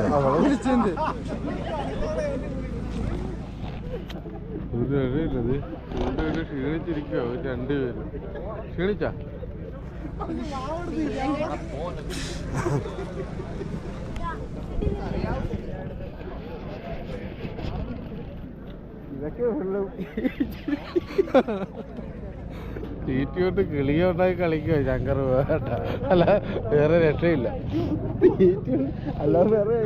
ഒരു രക്ഷയില്ലത്. ചൂണ്ടയിട്ട് ക്ഷീണിച്ചിരിക്കുക 2 പേര്. ക്ഷീണിച്ചാ ഇതൊക്കെ ഉള്ളു. തീറ്റിയോട്ട് കിളിയോട്ടായി കളിക്കുക ശങ്കർ. അല്ല വേറെ രക്ഷയില്ല. അല്ലാതെ വേറെ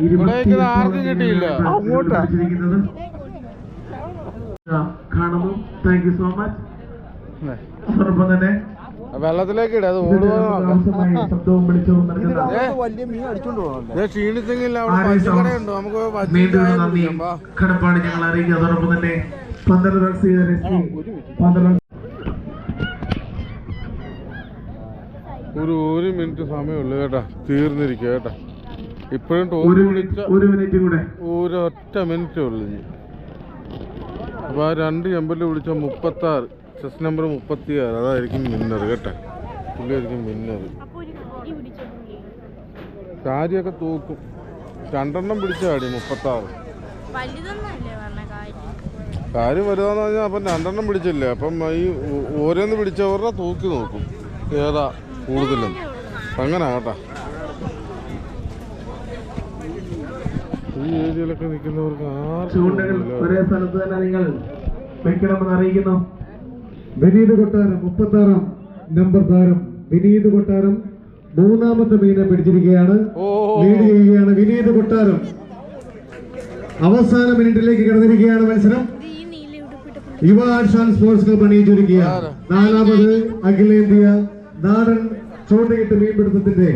ഇവിടെ ആർക്കും കിട്ടിയില്ല. കാണുന്നു. Thank you so much. അതോടൊപ്പം തന്നെ വെള്ളത്തിലേക്ക് ഇട. അത് ഓടുക ശബ്ദവും വെളിച്ചവും വലിയ മീൻ അടിച്ചോണ്ട് പോകണം. ക്ഷീണിച്ചെങ്കിൽ അവിടെ പച്ചക്കടയുണ്ടോ? നമുക്ക് കടപ്പാട് ഞങ്ങൾ അറിയിക്കുക. അതോടൊപ്പം തന്നെ 15 റൺസ് ഒരു മിനിറ്റ് സമയമുള്ളൂ കേട്ടാ. തീർന്നിരിക്കുക കേട്ടാ. ഇപ്പോഴും ടോപ്പ് വിളിച്ച 1 മിനിറ്റ് കൂടെ, ഒരൊറ്റ മിനിറ്റേ ഉള്ളു. അപ്പൊ ആ 2 ചെമ്പല് വിളിച്ച 36 ചെസ് നമ്പർ 36 അതായിരിക്കും വിന്നർ കേട്ടാ. പുള്ളിയായിരിക്കും വിന്നർ. കാര്യമൊക്കെ തൂക്കും. 2 പിടിച്ച കാര്യം 36. കാര്യം വലുതാന്ന് പറഞ്ഞാൽ അപ്പം 2 പിടിച്ചില്ലേ. അപ്പം ഈ ഓരോന്ന് പിടിച്ചവരുടെ തൂക്കി നോക്കും ഏതാ കൂടുതലും. അങ്ങനെ കേട്ടാ. ഈ ഏരിയയിലൊക്കെ നിൽക്കുന്നവർക്ക് ഒരേ സ്ഥലത്ത് തന്നെ നിങ്ങൾ വെക്കണമെന്ന് അറിയിക്കുന്നു. വിനീത് കൊട്ടാരം 36 നമ്പർ താരം വിനീത് കൊട്ടാരം 3ാമത്തെ മീനെ പിടിച്ചിരിക്കുകയാണ്. ലീഡ് ചെയ്യുകയാണ് വിനീത് കൊട്ടാരം. അവസാന മിനിറ്റിലേക്ക് കടന്നിരിക്കുകയാണ് മത്സരം. യുവ ആർട്സ് ആൻഡ് സ്പോർട്സ് ക്ലബ് അണിയിച്ചൊരുക്കിയ 4ാമത് അഖിലേന്ത്യാ നാടൻ ചൂണ്ടയിട്ട് മീൻപിടുത്തത്തിന്റെ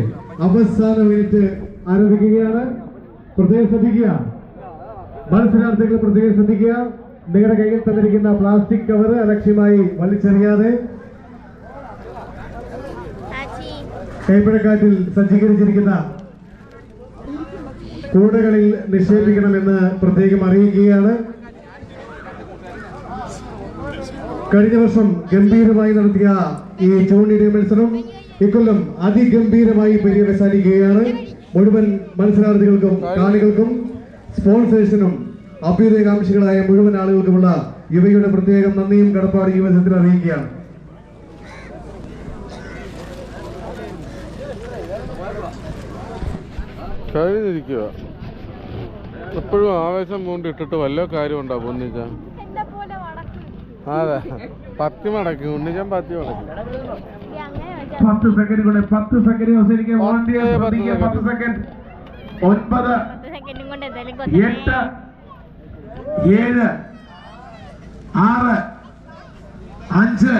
അവസാന മിനിറ്റ് ആരംഭിക്കുകയാണ്. പ്രത്യേകം ശ്രദ്ധിക്കുക, മത്സരാർത്ഥികൾ പ്രത്യേകം ശ്രദ്ധിക്കുക. നിങ്ങളുടെ കയ്യിൽ തന്നിരിക്കുന്ന പ്ലാസ്റ്റിക് കവർ അലക്ഷ്യമായി വലിച്ചെറിയാതെ കൈപ്പഴക്കാറ്റിൽ സജ്ജീകരിച്ചിരിക്കുന്ന കൂടുകളിൽ നിക്ഷേപിക്കണമെന്ന് പ്രത്യേകം അറിയിക്കുകയാണ്. കഴിഞ്ഞ വർഷം ഗംഭീരമായി നടത്തിയ ഈ ചൂണ്ടിയുടെ മത്സരം ഇക്കൊല്ലം അതിഗംഭീരമായി പര്യവസാനിക്കുകയാണ്. മുഴുവൻ മത്സരാർത്ഥികൾക്കും കാണികൾക്കും സ്പോൺസേഴ്സിനും അഭ്യുദയകാംക്ഷികളായ മുഴുവൻ ആളുകൾക്കുമുള്ള യുവയുടെ പ്രത്യേകം നന്ദിയും കടപ്പാട് ഈ അവസരത്തിൽ അറിയിക്കുകയാണ്. കഴിഞ്ഞിരിക്കുക എപ്പോഴും ആവേശം കൊണ്ട് ഇട്ടിട്ട് വല്ല കാര്യം ഉണ്ടാവും. ഒന്നിച്ച അതെ 10 മടക്കി ഉണ്ണിച്ചാൻ 10 മടക്കി 10 സെക്കൻഡ് കൂടെ 10 സെക്കൻഡ് അവസാനിക്കാൻ 10 സെക്കൻഡ് 9 8 7 6 5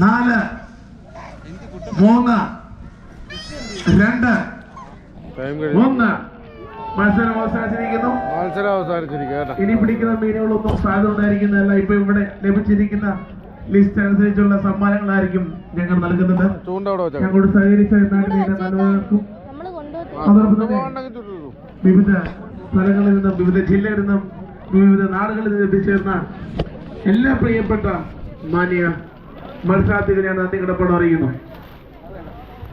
4 3 2 1 മത്സരം അവസാനിച്ചിരിക്കുന്നു. ഇനി പിടിക്കുന്ന മീനുകളൊന്നും സാധ്യത ഉണ്ടായിരിക്കുന്നതല്ല. ഇപ്പൊ ഇവിടെ ലഭിച്ചിരിക്കുന്ന ലിസ്റ്റ് അനുസരിച്ചുള്ള സമ്മാനങ്ങളായിരിക്കും ഞങ്ങൾ നൽകുന്നത്. ഞങ്ങളോട് സഹകരിച്ച നല്ലവർക്കും അതോടൊപ്പം തന്നെ വിവിധ സ്ഥലങ്ങളിൽ നിന്നും വിവിധ ജില്ലകളിൽ നിന്നും വിവിധ നാടുകളിൽ നിന്ന് എത്തിച്ചേർന്ന എല്ലാ പ്രിയപ്പെട്ട മാന്യ മത്സരാർത്ഥികളെ ഞാൻ നന്ദി കടപ്പാട് അറിയിക്കുന്നു.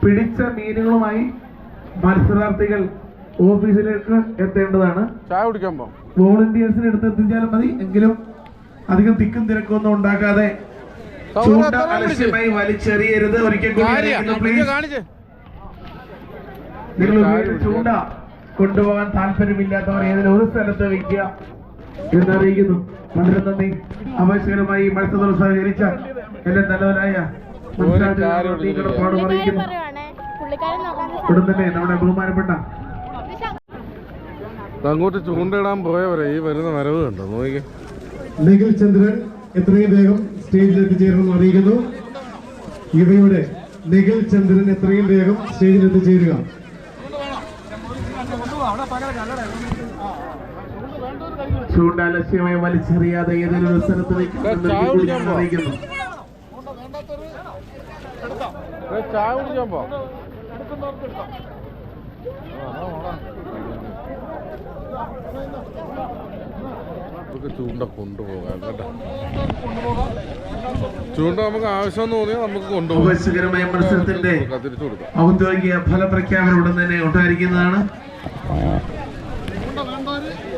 പിടിച്ച മീനുകളുമായി മത്സരാർത്ഥികൾ ഓഫീസിലേക്ക് എത്തേണ്ടതാണ്. ചായ കുടിക്കാൻ പോകും. വോളണ്ടിയേഴ്സിന് എടുത്തെത്തിച്ചാലും മതി. എങ്കിലും അധികം തിക്കും തിരക്കൊന്നും ഉണ്ടാക്കാതെ ചൂണ്ട അലക്ഷ്യമായി വലിച്ചെറിയരുത്. ഒരിക്കൽ നിങ്ങൾ ചൂണ്ട കൊണ്ടുപോകാൻ താല്പര്യമില്ലാത്തവർ ഏതെങ്കിലും ഒരു സ്ഥലത്ത് വയ്ക്കുക എന്നറിയിക്കുന്നു. വളരെ നന്ദി. ആവശ്യകരമായി മത്സരത്തോട് സഹകരിച്ച എല്ലാം നല്ലവരായ മത്സരാർത്ഥികളോട് അറിയിക്കുന്നു. ഉടൻ തന്നെ നമ്മുടെ ബഹുമാനപ്പെട്ട അങ്ങോട്ട് ചൂണ്ടയിടാൻ പോയവരെ ഈ വരുന്ന വരവ് കണ്ടോ നോക്കിക്കേ. നിഖിൽ ചന്ദ്രൻ എത്രയും വേഗം സ്റ്റേജിൽ എത്തിച്ചേരുമെന്ന് അറിയിക്കുന്നു. ഇവയുടെ നിഖിൽ ചന്ദ്രൻ എത്രയും വേഗം സ്റ്റേജിൽ എത്തിച്ചേരുക. ചൂണ്ടാലക്ഷ്യമായി വലിച്ചെറിയാതെ ഏതെങ്കിലും ഒരു സ്ഥലത്ത് അറിയിക്കുന്നു. ചായ കുടിക്കാൻ പോ. ചൂണ്ട കൊണ്ടുപോകാം കേട്ടോ. ചൂണ്ട നമുക്ക് ആവശ്യം തോന്നിയാൽ നമുക്ക് കൊണ്ടുപോകാം. ആവേശകരമായ മത്സരത്തിന്റെ തിരിച്ചു കൊടുക്കാം. ഔദ്യോഗിക ഫലപ്രഖ്യാപനം ഉടൻ തന്നെ ഉണ്ടായിരിക്കുന്നതാണ്.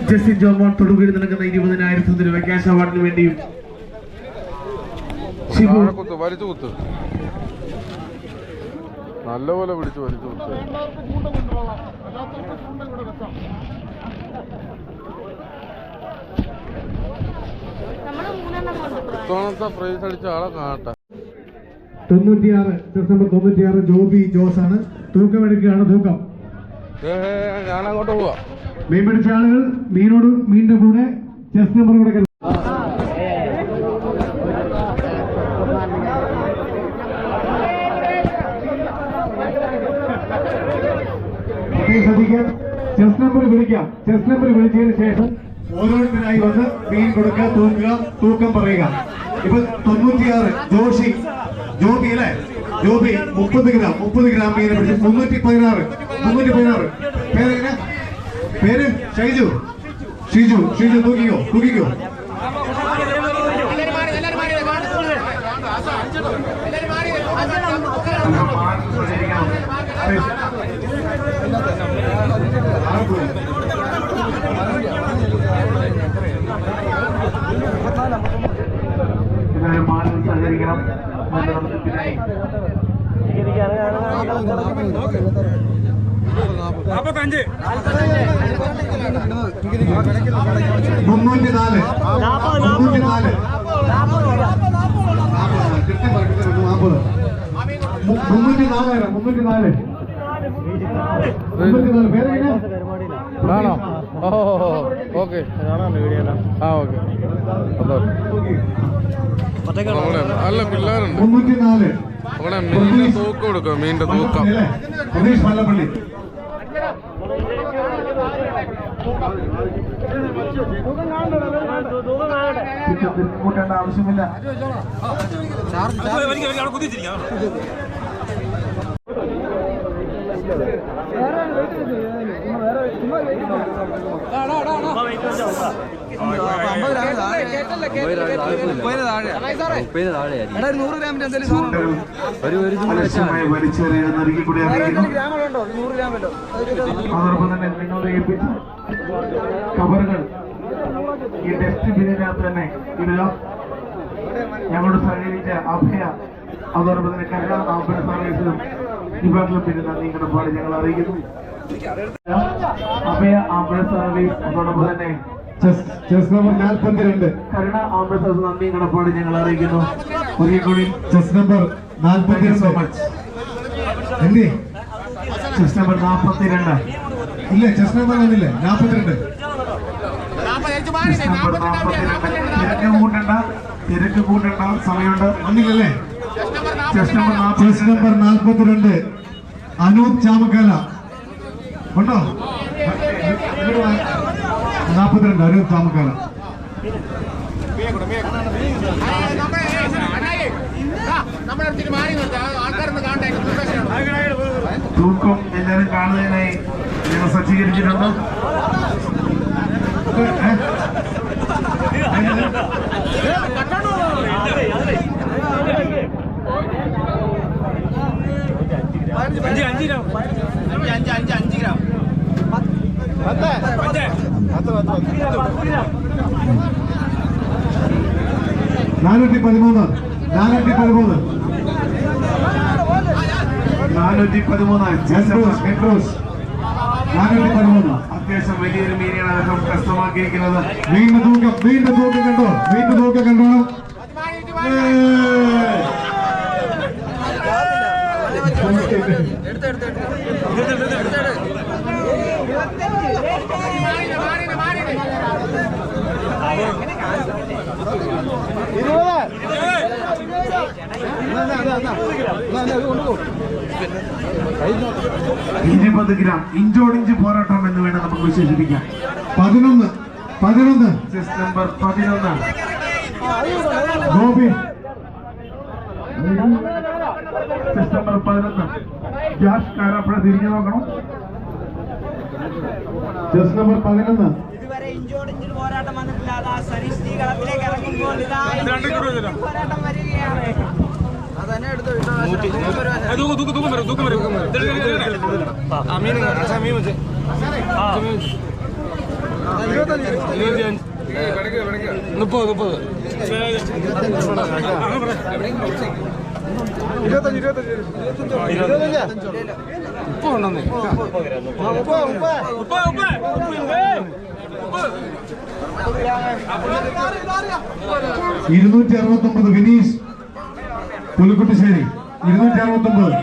ജസ്റ്റിൻ ജോമോൻ തൊടുപുഴയിൽ നൽകുന്ന 20,000 രൂപ ക്യാഷ് അവാർഡിന് വേണ്ടിയും വലിച്ചു കുത്ത് നല്ലപോലെ പിടിച്ച് വലിച്ചു കുത്ത്. ഇത്തവണത്തെ പ്രൈസ് അടിച്ച ആളെ കാണട്ടെ. 96 ചെസ് നമ്പർ 96 ജോബി ജോസ് ആണ്. തൂക്കമെടുക്കുകയാണ്. തൂക്കം ഞാനങ്ങോട്ട് പോവാ. മീൻ പിടിച്ച ആളുകൾ മീനിന്റെ കൂടെ ചെസ് നമ്പർ കൂടെ ശ്രദ്ധിക്കാം. ചെസ് നമ്പർ വിളിക്കാം. ചെസ് നമ്പർ വിളിച്ചതിന് ശേഷം ഓരോരുത്തരായി വന്ന് മീൻ കൊടുക്കുക, തൂക്കുക, തൂക്കം പറയുക. ഇപ്പൊ 96 ജോബി അല്ലെ, ജോബി 30 ഗ്രാം മീനെ പിടിച്ച് 316. പേരെങ്ങനെ? പേര് ഷൈജു. ഷിജു തൂക്കിക്കോ. സഹകരിക്കണം. 304 പേരെങ്ങനെ? ആണോ? ഓ ഓക്കെ. അല്ല പിള്ളേരുണ്ട് 304 അവിടെ മീനിന്റെ തൂക്കം കൊടുക്കുക. മീനിന്റെ തൂക്കം പ്രതീഷ് മല്ലപ്പള്ളി. കൂട്ടേണ്ട ആവശ്യമില്ല. വലിച്ചെറിയ നൽകി കൂടി അറിയിക്കുന്നു. അതോടൊപ്പം തന്നെ നിങ്ങളുടെ ഏൽപ്പിച്ച കവറുകൾ ഈ ഡസ്റ്റ്ബിന്നിനകത്ത് തന്നെ ഇടുക. ഞങ്ങളോട് സഹകരിച്ച അഭയ, അതോടൊപ്പം തന്നെ കരുണ ആംബുലൻസ് സർവീസിനും ഡിപ്പാർട്ട്മെന്റ് പിന്നെ നന്ദി കടപ്പാട് ഞങ്ങൾ അറിയിക്കുന്നു. അഭയ ആംബുലൻസ് സർവീസ്, അതോടൊപ്പം തന്നെ ചെസ് നമ്പർ 42 കരുണ ആംബുലൻസ് സർവീസ് നന്ദി കടപ്പാട് ഞങ്ങൾ അറിയിക്കുന്നു. ഒരേ കൂടി ചെസ് നമ്പർ 42 സോ മച്ച്. എന്തേ ചെസ് നമ്പർ 42 ഇല്ല, ചെസ് നമ്പർ ഒന്നില്ലേ 42. തിരക്ക് കൂട്ടണ്ട സമയമുണ്ട്. ഒന്നില്ലല്ലേ? ചെസ് നമ്പർ 42 അനൂപ് ചാമക്കാല ഉണ്ടോ? 42 അനൂപ് ചാമക്കാല. തൂക്കം എല്ലാവരും കാണുന്നതിനായി ഞങ്ങൾ സജ്ജീകരിച്ചിട്ടുണ്ട്. 413 അത്യാവശ്യം വലിയൊരു മീനാണ് അദ്ദേഹം കഷ്ടമാക്കിയിരിക്കുന്നത്. വീണ്ടും തൂക്കം കണ്ടോ? വീണ്ടും തൂക്കം കണ്ടോണം. ഗ്രാം ഇഞ്ചോടിഞ്ച് പോരാട്ടം എന്ന് വേണം നമുക്ക് വിശേഷിപ്പിക്കാം. 11 chess number 11 Gopi. Chess number 11 Jash Karapuzha തിരിഞ്ഞു നോക്കണം. ചെസ് നമ്പർ 11 ഇതുവരെ ഇഞ്ചോടിഞ്ചിൽ പോരാട്ടം വന്നിട്ടില്ലാതെ സരീഷ് ജി കളത്തിലേക്ക് ഇറങ്ങുമ്പോൾ പോരാട്ടം വരികയാണ്. അതന്നെ എടുത്തു വിനീഷ് പുലിക്കുട്ടിശ്ശേരി 269.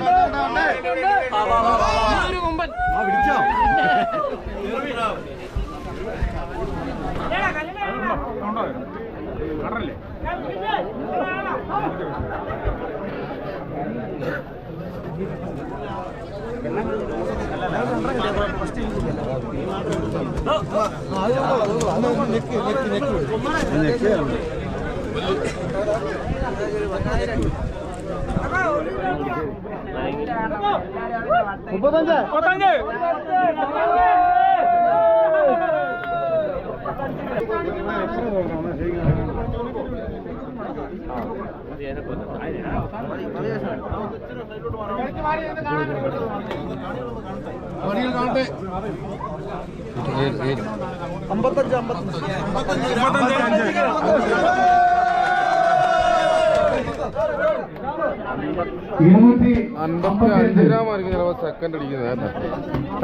ഗ്രാമായിരിക്കും ചിലപ്പോൾ സെക്കൻഡ് അടിക്കുന്നത്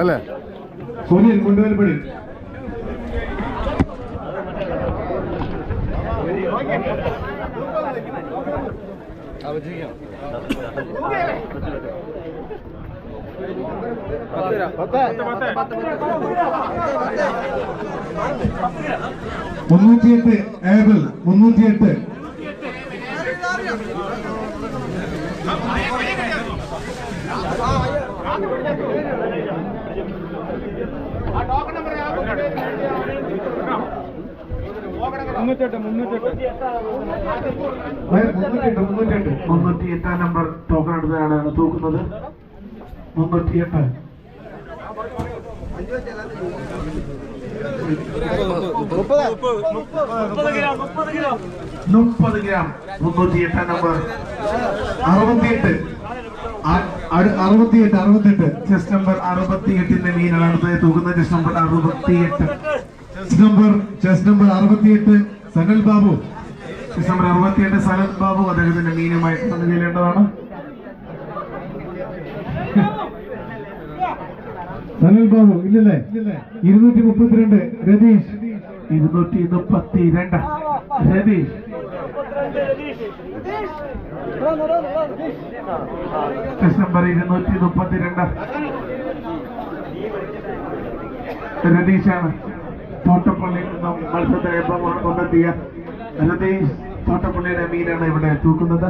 അല്ലേ? സുനിൽ കൊണ്ടുവരപ്പെടി. മുന്നൂറ്റിയെട്ട് ഏബിൾ 308. മുന്നൂറ്റിയെട്ടാം നമ്പർ ടോക്കൺ എടുത്തതാണ് തൂക്കുന്നത്. 308. 30 ഗ്രാം 308 നമ്പർ. 68 ചെസ്റ്റ് നമ്പർ 68 മീനാണ് തൂക്കുന്നത്. Chest number 68. Chest number 68 Sanal Babu. Chest number 68 Sanal Babu അദ്ദേഹത്തിന്റെ മീനുമായിട്ട് വന്നു ചെല്ലേണ്ടതാണ്. സനൽ ബാബു ഇല്ലല്ലേ? 232 രതീഷ്. 232 രതീഷ്. ചെസ്റ്റ് നമ്പർ 232 രതീഷാണ്. തോട്ടപ്പള്ളിയിൽ നിന്നും മത്സരത്തിന് എപ്പോഴാണ് കൊണ്ടെത്തിയ രതീഷ് തോട്ടപ്പള്ളിയുടെ മീനാണ് ഇവിടെ തൂക്കുന്നത്.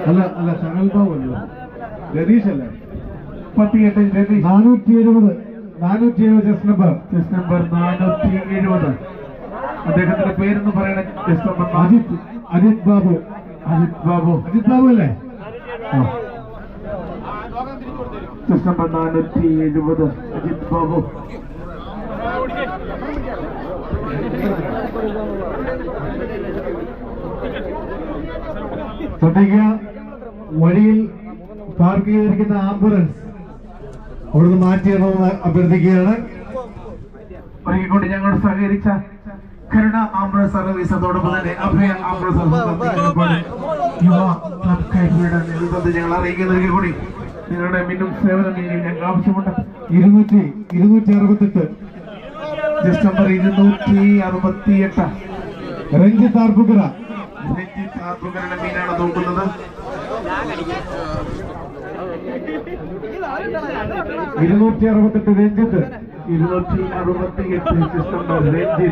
അല്ല സനൽ ബാബു അല്ല, രതീഷ് അല്ല. 38 രതീഷ്. 470 chest number 470. അദ്ദേഹത്തിന്റെ പേരെന്ന് പറയണ ചെസ്റ്റ് നമ്പർ അജിത് ബാബു അല്ലേ? Chest number 470 Ajith Babu. ശ്രദ്ധിക്കുക, വഴിയിൽ പാർക്ക് ചെയ്തിരിക്കുന്ന ആംബുലൻസ് അവിടുന്ന് മാറ്റിയിടണമെന്ന് അഭ്യർത്ഥിക്കുകയാണ്. ഒരിക്കൽക്കൂടി ഞങ്ങളോട് സഹകരിച്ച കരുണ ആംബുലൻസ് സർവീസ്, അതോടൊപ്പം തന്നെ അഭയ ആംബുലൻസ് നേതൃത്വത്തിൽ ഞങ്ങൾ അറിയിക്കുന്നതിൽ കൂടി നിങ്ങളുടെ വീണ്ടും സേവനം ഞങ്ങൾക്ക് ആവശ്യമുണ്ട്. 268 ചെസ്റ്റ് നമ്പർ 268 രഞ്ജിത്ത് ആർപ്പുകര. രഞ്ജിത്ത് ആർപ്പുകരയുടെ മീനാണ് നോക്കുന്നത്. 268 രഞ്ജിത്ത്. 268 chest number Ranjith.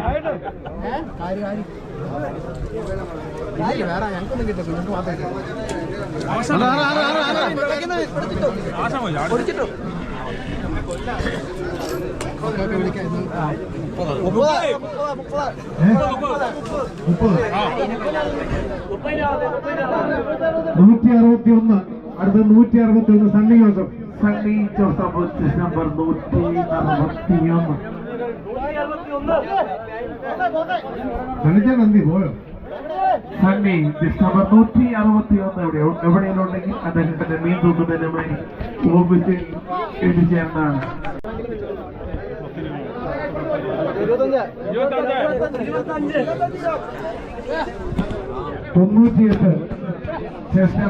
അടുത്ത 161 സണ്ണി ജോസഫ്. Sunny Joseph chest number 161. നന്ദി പോയോ? സണ്ണി ചെസ്റ്റ് നമ്പർ 161 എവിടെയെങ്കിലും ഉണ്ടെങ്കിൽ അദ്ദേഹത്തിന്റെ മീൻ തൂക്കുന്നതിനുമായി ഓഫീസിൽ എത്തിച്ചേർന്നതാണ്. 98 ചെസ്റ്റ്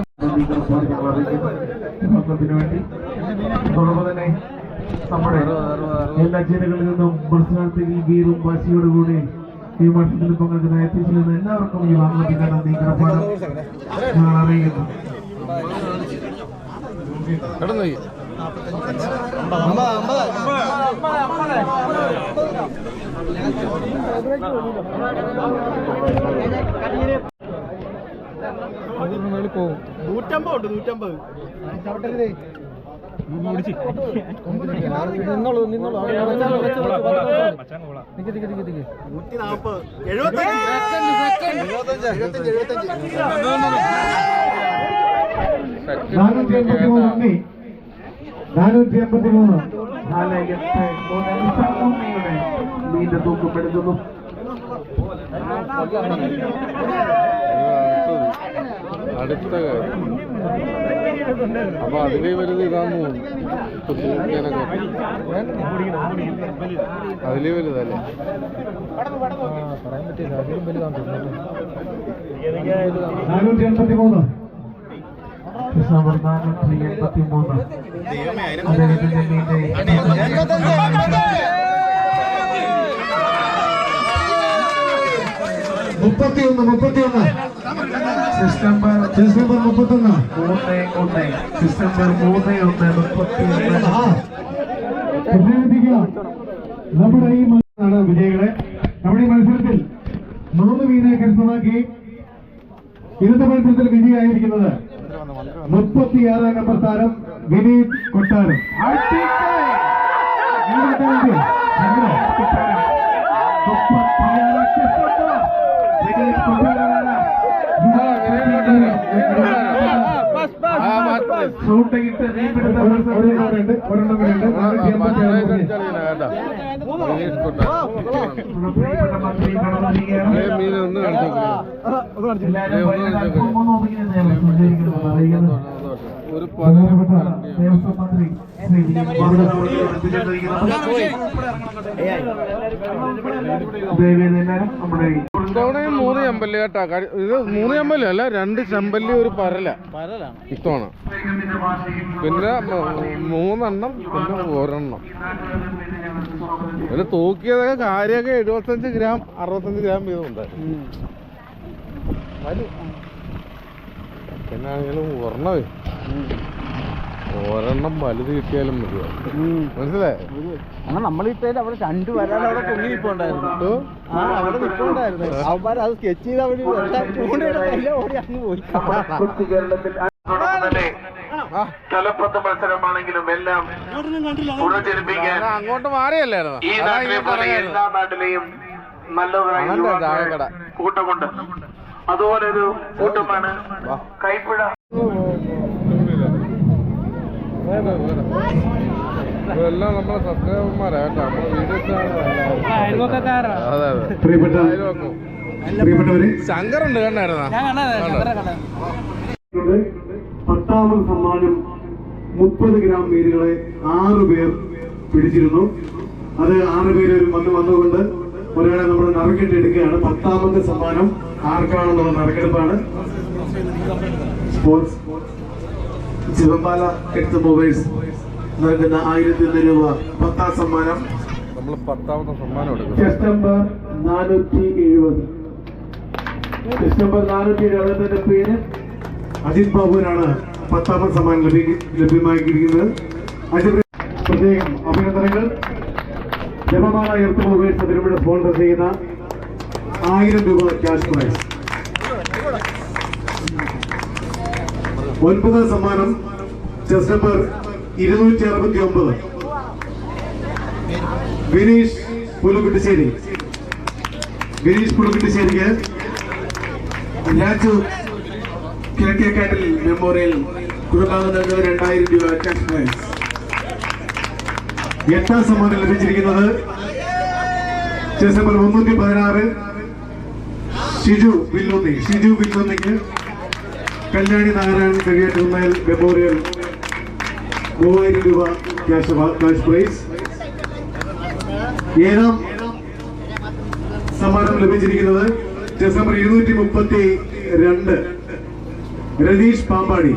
വേണ്ടി. അതോടൊപ്പം തന്നെ നമ്മുടെ എല്ലാ ജില്ലകളിൽ നിന്നും മത്സരാർത്ഥികൾ വീറും വാശിയോടുകൂടി ഈ മത്സരത്തിൽ പങ്കെടുക്കുന്ന എത്തിച്ചിരുന്ന എല്ലാവർക്കും ഈ വാഹനത്തിന്റെ നന്ദി കടപ്പാട് ഞങ്ങൾ അറിയിക്കുന്നു. പോകും 150 ഉണ്ട്. 150 നിന്നോളൂ 483 മീൻ്റെ തൂക്കപ്പെടുത്തുന്നു. അടുത്ത കാര്യം അപ്പൊ അതിലേ വലുത് ഇതാന്ന് തോന്നുന്നു. അതിലേ വലുതല്ലേ? പറയാൻ പറ്റില്ല. അതിലും വലുതാണ്. 483 നമ്പർ 483 അദ്ദേഹത്തിന്റെ മുപ്പത്തിയൊന്ന് സിസ്റ്റം നമ്പർ 31 സിസ്റ്റം നമ്പർ 31 നമ്മുടെ ഈ മത്സരമാണ് വിജയികളെ. നമ്മുടെ ഈ മത്സരത്തിൽ 3 മീനെ കരസ്ഥമാക്കി ഇന്നത്തെ മത്സരത്തിൽ വിജയിയായിരിക്കുന്നത് 36 നമ്പർ താരം വിനീത് കൊട്ടാരം. ഷൂട്ടിട്ട് ഒരു ദേവസ്വം മന്ത്രി നമ്മുടെ ഇത്തവണയും 3 ചെമ്പല്ലി കേട്ടാ. ഇത് 3 ചെമ്പല്ലി അല്ല, 2 ചെമ്പല്ലി ഒരു പരലാണ് ഇത്തവണ. പിന്നെ 3 എണ്ണം, പിന്നെ 1 എണ്ണം. ഇതിൽ തൂക്കിയതൊക്കെ കാര്യമൊക്കെ 75 ഗ്രാം 65 ഗ്രാം വീതമുണ്ട്. പിന്നെ ആണെങ്കിലും ഒരെണ്ണം വലുത് കിട്ടിയാലും മതിയോ, മനസ്സിലായി? അങ്ങനെ നമ്മളിട്ടതിൽ അവിടെ 2 വരാൻ അവിടെ പൊങ്ങി നിൽപ്പുണ്ടായിരുന്നു. അവിടെ നിൽപ്പുണ്ടായിരുന്നു. അവന്മാർ അത് സ്കെച്ച് ചെയ്ത് അവിടെ ഓടി അങ്ങ് പോയി. തലപ്പത്ത് മത്സരമാണെങ്കിലും എല്ലാം പുനർജനിപ്പിക്കാൻ അങ്ങോട്ട് മാറിയല്ലായിരുന്നു ഈ നാട്ടിലെ പോലെ എല്ലാ നാട്ടിലെയും നല്ലതായ കൂട്ടമുണ്ട്. അതുപോലെ ഒരു കൂട്ടമാണ് കൈപ്പുഴ. ഇതെല്ലാം നമ്മളെ സബ്സ്ക്രൈബർമാരാ കേട്ടോ. നമ്മളെ പ്രിയപ്പെട്ടവരെ, ശങ്കറുണ്ട് കണ്ടായിരുന്നാ? 10ാമത് സമ്മാനം 30 ഗ്രാം മീനുകളെ 6 പേർ പിടിച്ചിരുന്നു. അത് 6 പേര് വന്നുകൊണ്ട് ഒരാളെ നമ്മൾ നറുക്കിട്ടെടുക്കുകയാണ്. 10ാമത്തെ സമ്മാനം ആർക്കാണെന്നുള്ള നറുക്കെടുപ്പാണ്. സ്പോർട്സ് ചിവമ്പാല എക്സ് മൊബൈൽസ് നൽകുന്ന 1001 രൂപ 10ാം സമ്മാനം. നമ്മൾ 10ാമത്തെ സമ്മാനം എടുക്കും. Chest number 470. ചെസ്റ്റ് നമ്പർ 470 പേര് അജിത് ബാബുവിനാണ് 10ാമത് സമ്മാനം ലഭ്യമാക്കിയിരിക്കുന്നത്. പ്രത്യേകം അഭിനന്ദനങ്ങൾ. ജപമാല എർത്ത് മൊബൈൽസ് അതിലൂടെ സ്പോൺസർ ചെയ്യുന്ന 1000 രൂപ ക്യാഷ് പ്രൈസ്. 9ാം സമ്മാനം ചെസ് നമ്പർ 269 വിനീഷ് പുലുകുട്ടിശ്ശേരി. വിനീഷ് പുലുകുട്ടിശ്ശേരിക്ക് രാജു കിഴക്കേക്കാട്ടിൽ മെമ്മോറിയൽ കുടുംബാംഗം നൽകുന്ന 2000 രൂപ ക്യാഷ് പ്രൈസ്. 8ാം സമ്മാനം ലഭിച്ചിരിക്കുന്നത് ചെസ് നമ്പർ 316 ഷിജു വില്ലുന്നിക്ക് കല്യാണി നാരായണൻ കരിയാറ്റുന്നേൽ മെമ്മോറിയൽ 3000 രൂപ ക്യാഷ് പ്രൈസ്. 7ാം സമ്മാനം ലഭിച്ചിരിക്കുന്നത് ചെസ് നമ്പർ 232 രതീഷ് പാമ്പാടി.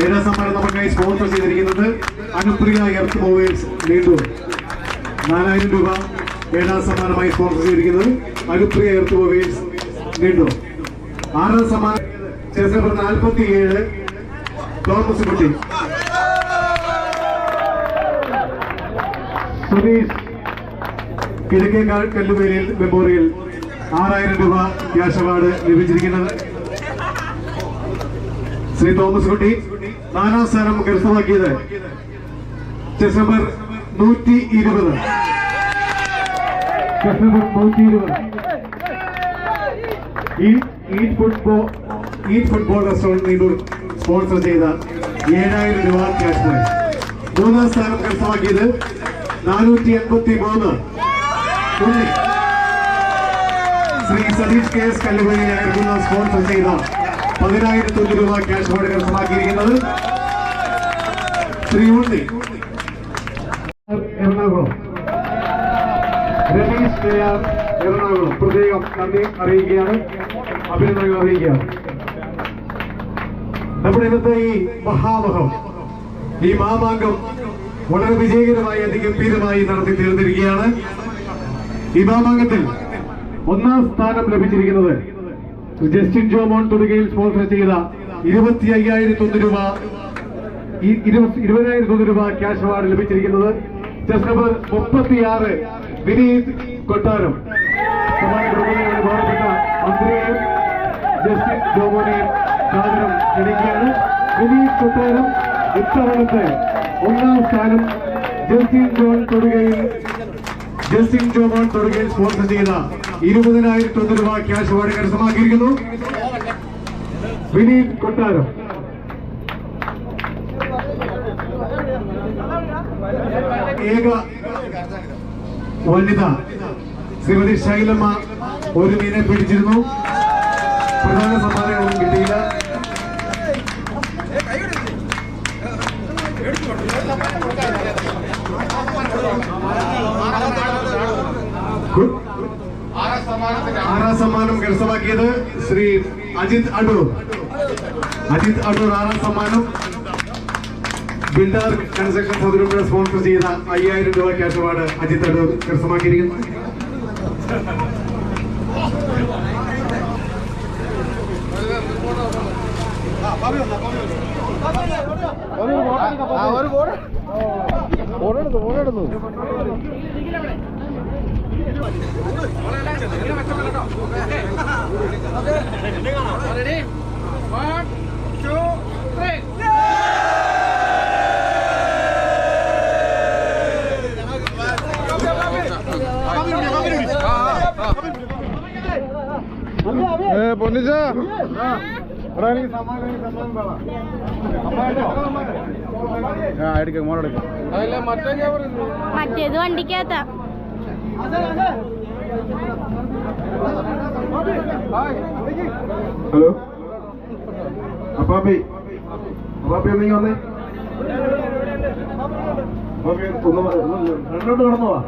7ാം സമ്മാനം നമുക്കായി സ്പോൺസർ ചെയ്തിരിക്കുന്നത് അനുപ്രിയ എർത്ത് മൊബൈൽസ് നീണ്ടൂർ. 4000 രൂപ 7ാം സമ്മാനമായി സ്പോൺസർ ചെയ്തിരിക്കുന്നത് അനുപ്രിയ എർത്ത് മൊബൈൽസ് നീണ്ടൂർ. 6ാം സമ്മാനം ചെസ് നമ്പർ 47 തോമസ് കുട്ടി. സുനീഷ് കിഴക്കേക്കാൾ കല്ലുവേലിയിൽ മെമ്മോറിയൽ 6000 രൂപ ക്യാഷ് അവാർഡ് ലഭിച്ചിരിക്കുന്നത് ശ്രീ തോമസ് കുട്ടി. 4ാം സ്ഥാനം കരസ്ഥമാക്കിയത് chess number 120 eat football restaurant Neendoor sponsor ചെയ്ത 7000 രൂപ ക്യാഷ് പ്രൈസ്. 3ാം സ്ഥാനം കരസ്ഥമാക്കിയത് 483 ഉണ്ണി. ശ്രീ സതീഷ് KS കല്ലുവേലിയായിരുന്നു സ്പോൺസർ ചെയ്ത 10000 രൂപ ക്യാഷ് അവാർഡ് കരസ്ഥമാക്കിയിരിക്കുന്നത് ശ്രീ ഉണ്ണി. എറണാകുളം രമേശ് KR എറണാകുളം പ്രത്യേകം നന്ദി അറിയിക്കുകയാണ്, അഭിനന്ദനങ്ങൾ അറിയിക്കുകയാണ്. നമ്മുടെ ഇന്നത്തെ ഈ മഹാമഹം, ഈ മാമാങ്കം വളരെ വിജയകരമായി അതിഗംഭീരമായി നടത്തി തീർന്നിരിക്കുകയാണ്. ഈ മാമാങ്കത്തിൽ 1ാം സ്ഥാനം ലഭിച്ചിരിക്കുന്നത് ജസ്റ്റിൻ ജോമോൻ തുടികയിൽ സ്പോൺസർ ചെയ്ത 25,001 രൂപ 20,001 രൂപ ക്യാഷ് അവാർഡ് ലഭിച്ചിരിക്കുന്നത് ചെസ് നമ്പർ 36 വിനീത് കൊട്ടാരം. ബഹുമാനപ്പെട്ട മന്ത്രിയെയും ജസ്റ്റിൻ ജോമോനെയും സാദരം ക്ഷണിക്കുകയാണ്. വിനീത് കൊട്ടാരം ഇത്തവണത്തെ 1ാം സ്ഥാനം ജസ്റ്റിൻ ജോമോൻ തൊടുകയിൽ സ്പോൺസർ ചെയ്ത 20,001 രൂപ ക്യാഷ് അവാർഡ് കരസ്ഥമാക്കിയിരിക്കുന്നു. വിനീത് കൊട്ടാരം. ഏക വനിത ശ്രീമതി ശൈലമ്മ ഒരു മീനെ പിടിച്ചിരുന്നു. പ്രധാന സമ്മാനങ്ങളൊന്നും കിട്ടിയില്ല. ആറാം സമ്മാനം കരസ്ഥമാക്കിയത് ശ്രീ അജിത് അടൂർ. 6ാം സമ്മാനം ബിൽഡർ കൺസ്ട്രക്ഷൻ സൗകര്യം സ്പോൺസർ ചെയ്ത 5,000 രൂപ ക്യാഷ് അവാർഡ് അജിത് അടൂർ കരസ്ഥമാക്കിയിരിക്കുന്നു. പൊന്നിച്ച മറ്റേത് വണ്ടിക്കകത്ത. ഹലോ അപ്പാപ്പി, ഒന്നെങ്കിൽ വന്നേ. രണ്ടോട്ട് കടന്നു പോവാ.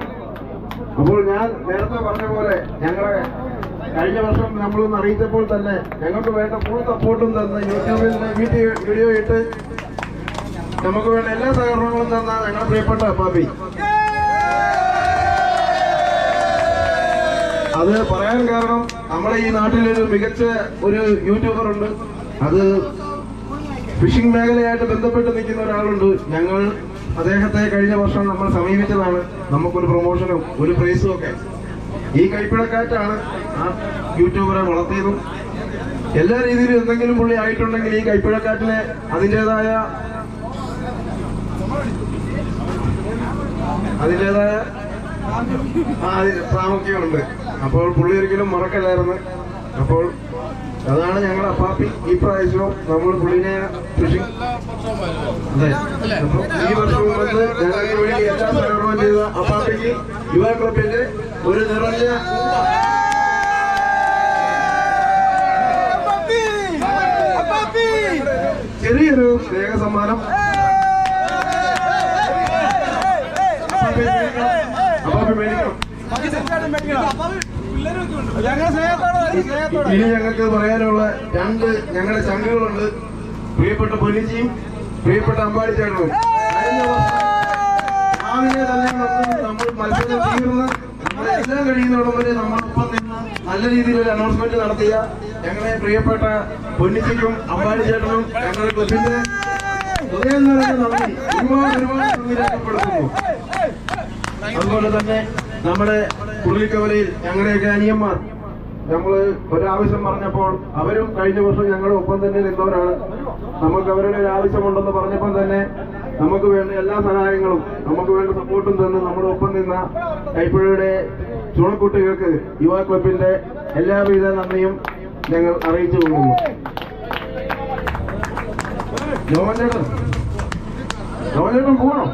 അപ്പോൾ ഞാൻ നേരത്തെ പറഞ്ഞ പോലെ ഞങ്ങളെ കഴിഞ്ഞ വർഷം നമ്മളൊന്ന് അറിയിച്ചപ്പോൾ തന്നെ ഞങ്ങൾക്ക് വേണ്ട ഫുൾ സപ്പോർട്ടും തന്ന് യൂട്യൂബിൽ വീഡിയോ ഇട്ട് നമുക്ക് വേണ്ട എല്ലാ സഹകരണങ്ങളും തന്ന ഞങ്ങളുടെ പ്രിയപ്പെട്ട അപ്പാപ്പി. അത് പറയാൻ കാരണം നമ്മുടെ ഈ നാട്ടിലൊരു മികച്ച ഒരു യൂട്യൂബർ ഉണ്ട്. അത് ഫിഷിംഗ് മേഖലയായിട്ട് ബന്ധപ്പെട്ട് നിൽക്കുന്ന ഒരാളുണ്ട്. ഞങ്ങൾ അദ്ദേഹത്തെ കഴിഞ്ഞ വർഷം നമ്മൾ സമീപിച്ചതാണ്. നമുക്കൊരു പ്രൊമോഷനും ഒരു പ്രൈസും ഒക്കെ. ഈ കൈപ്പിഴക്കാറ്റാണ് ആ യൂട്യൂബറെ വളർത്തിയതും. എല്ലാ രീതിയിലും എന്തെങ്കിലും പുള്ളി ആയിട്ടുണ്ടെങ്കിൽ ഈ കൈപ്പിഴക്കാറ്റിന് അതിൻ്റെതായ പ്രാമുഖ്യമുണ്ട്. അപ്പോൾ പുള്ളി ഒരിക്കലും മറക്കല്ലായിരുന്നു. അപ്പോൾ അതാണ് ഞങ്ങളുടെ അപ്പാപ്പി. ഈ പ്രാവശ്യവും നമ്മൾ പുള്ളിനെ ഫിഷിംഗ് ഈ വർഷവും വന്ന് ഞങ്ങൾക്ക് വേണ്ടി എല്ലാ സഹകരണം ചെയ്ത അപ്പാപ്പിക്ക് യുവ ക്ലബിന്റെ ഒരു നിറഞ്ഞ ചെറിയൊരു സ്നേഹ സമ്മാനം അപ്പാപ്പി മേടിക്കണം. ഇനി ഞങ്ങൾക്ക് പറയാനുള്ള 2 ഞങ്ങളുടെ ചങ്കുകളുണ്ട്. പ്രിയപ്പെട്ട പൊന്നിച്ചിയും പ്രിയപ്പെട്ട അമ്പാടി ചേട്ടനും. രാവിലെ തന്നെ നമ്മൾ മത്സരം തീർന്ന് നമ്മളെല്ലാം കഴിയുന്നതോടെ വരെ നമ്മളൊപ്പം നിന്ന് നല്ല രീതിയിൽ ഒരു അനൗൺസ്മെന്റ് നടത്തിയ ഞങ്ങളെ പ്രിയപ്പെട്ട പൊന്നിച്ചിക്കും അമ്പാടി ചേട്ടനും ഞങ്ങളുടെ ക്ലബിന്റെ ഹൃദയം നിറഞ്ഞ നന്ദി ഒരുപാട് നന്ദി രേഖപ്പെടുത്തുന്നു. അതുപോലെ തന്നെ നമ്മുടെ പുള്ളിക്കവലയിൽ ഞങ്ങളുടെയൊക്കെ അനിയന്മാർ നമ്മൾ ഒരാവശ്യം പറഞ്ഞപ്പോൾ അവരും കഴിഞ്ഞ വർഷം ഞങ്ങളുടെ ഒപ്പം തന്നെ നിന്നവരാണ്. നമുക്ക് അവരുടെ ഒരു ആവശ്യമുണ്ടെന്ന് പറഞ്ഞപ്പോൾ തന്നെ നമുക്ക് വേണ്ട എല്ലാ സഹായങ്ങളും നമുക്ക് വേണ്ട സപ്പോർട്ടും തന്ന് നമ്മുടെ ഒപ്പം നിന്ന കൈപ്പുഴയുടെ ചുണക്കുട്ടികൾക്ക് യുവ ക്ലബിന്റെ എല്ലാവിധ നന്ദിയും ഞങ്ങൾ അറിയിച്ചു കൊള്ളുന്നു. ജോമൻ ചേട്ടൻ പോകണം.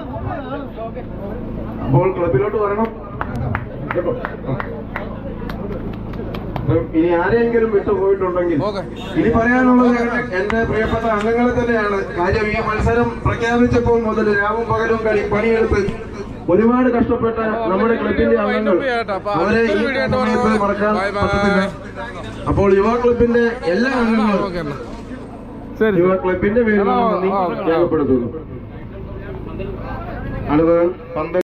അപ്പോൾ ക്ലബിലോട്ട് വരണം. ഇനി ആരെങ്കിലും വിട്ടുപോയിട്ടുണ്ടെങ്കിൽ ഇനി പറയാനുള്ളത് എന്റെ പ്രിയപ്പെട്ട അംഗങ്ങളെ തന്നെയാണ്. കാര്യം ഈ മത്സരം പ്രഖ്യാപിച്ചപ്പോൾ മുതൽ രാവും പകലും പണിയെടുത്ത് ഒരുപാട് കഷ്ടപ്പെട്ട നമ്മുടെ ക്ലബിന്റെ അംഗങ്ങൾ, അവരെ ഈ സമയത്ത് മറക്കാൻ പറ്റത്തില്ല. അപ്പോൾ യുവ ക്ലബിന്റെ എല്ലാ അംഗങ്ങളും ശരി യുവ ക്ലബിന്റെ പേരിൽ നന്ദി രേഖപ്പെടുത്തുന്നു. അടുത്ത